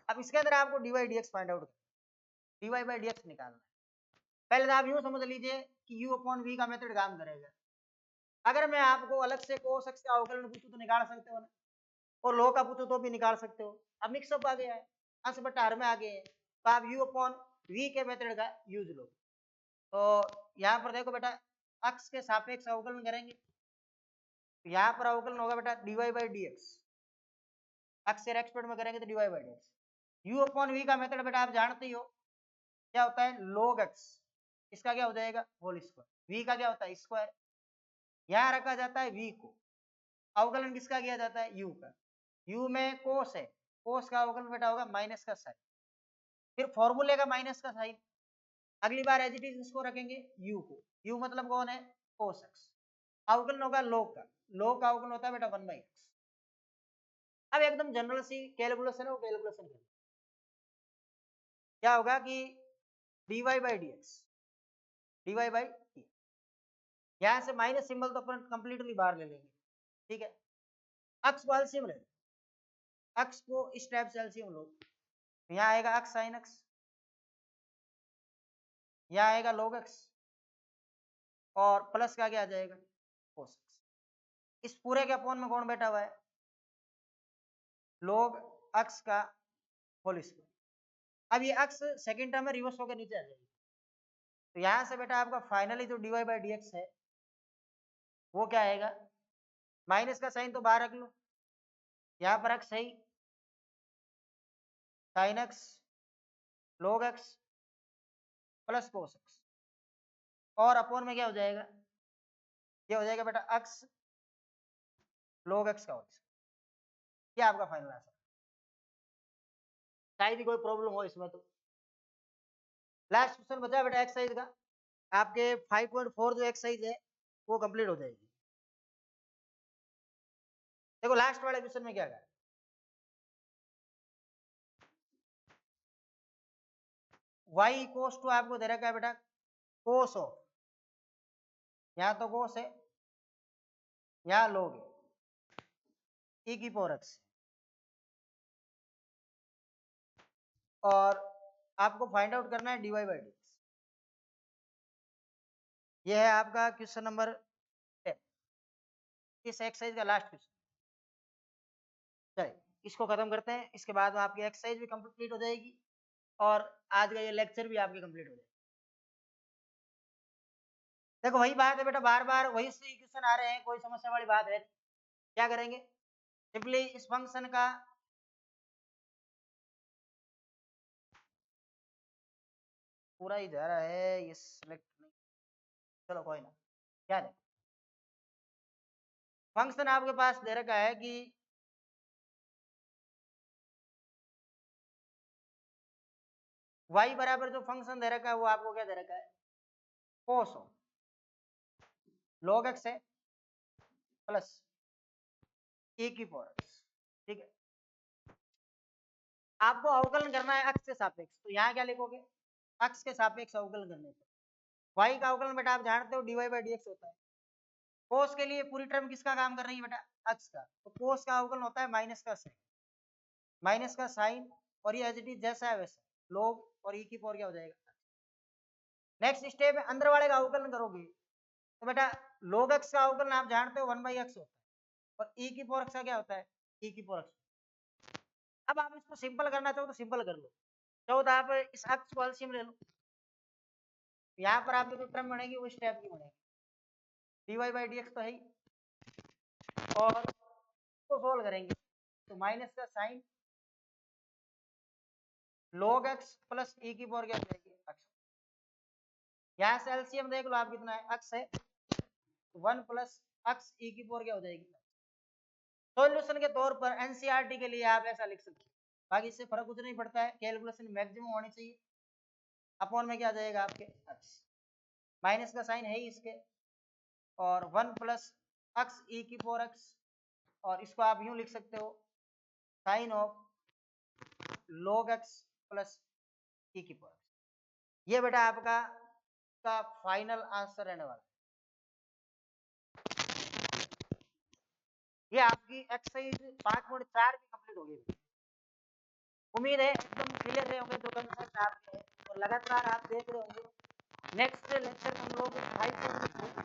अब इसके अंदर आपको dy dx फाइंड आउट करना, dy बाई dx निकालना है। पहले तो आप यूं समझ लीजिए कि u अपॉन v का मेथड काम करेगा। अगर मैं आपको अलग से cos x का अवकलन पूछूं तो निकाल सकते हो ना, और log का पूछूं तो भी निकाल सकते हो। अब मिक्सअप आ गया है, अंश बटा हर में आ गए हैं, तो आप u अपॉन v के मेथड का यूज लो। तो यहाँ पर देखो बेटा, x के सापेक्ष अवकलन करेंगे, तो यहाँ पर अवकलन होगा बेटा dy बाई dx। x से एक्सपर्ट में करेंगे तो dy by dx। u upon v का मेथड बेटा आप जानते ही हो, क्या होता है? log x। इसका क्या हो जाएगा? Whole square. v का क्या होता है? स्क्वायर। यहाँ रखा जाता है v को, अवकलन किसका किया जाता है? u का। u में कोस है, कोस का अवकलन बेटा होगा माइनस का साइन, फिर फॉर्मूले का माइनस का साइन। अगली बार एज इट इज इसको रखेंगे u को, u मतलब कौन है? कोस x। अवकलन होगा log का, log का अवकलन होता है बेटा 1 बाई x। अब एकदम जनरल सी कैलकुलेशन है, वो कैलकुलेशन करें। क्या होगा कि dy by dx, dy by dx, यहाँ से माइनस सिंबल तो अपन कंप्लीटली बाहर ले लेंगे, ठीक है। x को एलसीएम ले, x को इस टाइप से एलसीएम लो, यहाँ आएगा x sin x, यहाँ आएगा log x, और प्लस का क्या आ जाएगा? cos x। इस पूरे के अपॉन में कौन बैठा हुआ है? log x का होल स्क्वायर। अब ये x सेकंड टर्म में रिवर्स होकर नीचे आ जाएगी, तो यहाँ से बेटा आपका फाइनली जो dy बाई dx है वो क्या आएगा? माइनस का साइन तो बाहर रख लो, यहाँ पर x सही, sin x log x plus cos x, और अपॉन में क्या हो जाएगा? ये हो जाएगा बेटा x log x का होल स्क्वायर। ये आपका फाइनल आंसर। शायद ही कोई प्रॉब्लम हो इसमें। तो लास्ट क्वेश्चन बचा बेटा एक्सरसाइज का, आपके 5.4 जो एक्सरसाइज है वो कंप्लीट हो जाएगी। देखो लास्ट वाले क्वेश्चन में क्या कहा, y इक्वल्स टू आपको दे रखा है बेटा कोस ऑफ, यहाँ तो कोस है, यहाँ log है, e की पावर x, और आपको फाइंड आउट करना है dy बाई dx। ये है आपका क्वेश्चन नंबर 10, इस एक्सरसाइज का लास्ट क्वेश्चन। चलिए इसको खत्म करते हैं, इसके बाद में आपकी एक्सरसाइज भी कंप्लीट हो जाएगी, और आज का ये लेक्चर भी आपके कंप्लीट हो जाएगा। देखो वही बात है बेटा, बार बार वही से क्वेश्चन आ रहे हैं, कोई समस्या वाली बात है। क्या करेंगे? सिंपली इस फंक्शन का पूरा ही जा रहा है, ये सिलेक्ट नहीं, चलो कोई ना। क्या है? फंक्शन आपके पास दे रखा है कि y बराबर जो फंक्शन दे रखा है वो आपको क्या दे रखा है, cos ऑफ log x है प्लस e की पावर x, ठीक है। आपको अवकलन करना है अक्ष के सापेक्ष, तो यहाँ क्या लिखोगे, अक्ष के सापेक्ष अवकलन करने पर y का अवकलन बेटा आप जानते हो dy बाई dx होता है। कोस के लिए पूरी टर्म किसका काम कर रही है बेटा, अक्ष का, तो कोस का अवकलन होता है माइनस का साइन, माइनस का साइन, और ये एज इट इज जैसा है वैसा log और e की पावर क्या हो जाएगा। नेक्स्ट स्टेप है अंदर वाले का अवकलन करोगे, तो बेटा log x का अवकलन आप जानते हो 1 बाई x होता है, और e की पावर x का क्या होता है, e की पावर x। अब आप इसको सिंपल करना चाहो तो सिंपल कर लो, चाहो तो आप इस अक्ष को एलसीएम ले लो, यहाँ पर आपकी जो टर्म बनेगी वो इस टाइप की बनेगी, dy बाई dx तो है ही, और इसको सोल्व करेंगे तो माइनस का sine log x plus e की पावर क्या हो जाएगी x। यहाँ से एलसीएम देख लो आप कितना है, x है 1 प्लस x e की पावर क्या हो जाएगी। सॉल्यूशन के तौर पर एनसीईआरटी के लिए आप ऐसा लिख सकते हो, बाकी इससे फर्क कुछ नहीं पड़ता है, कैलकुलेशन मैक्सिमम होनी चाहिए। अपॉन में क्या आ जाएगा आपके x, माइनस का साइन है ही इसके, और 1 प्लस x e की पावर x, और इसको आप यूं लिख सकते हो sine of log x plus e की पावर x। ये बेटा आपका का फाइनल आंसर रहने वाला है। ये आपकी एक्सरसाइज 5.4 भी कंप्लीट हो गई। उम्मीद है एकदम क्लियर रहे होंगे जो कंसेप्ट आपके हैं, और लगातार आप देख रहे होंगे। नेक्स्ट लेक्चर हम लोग 5.6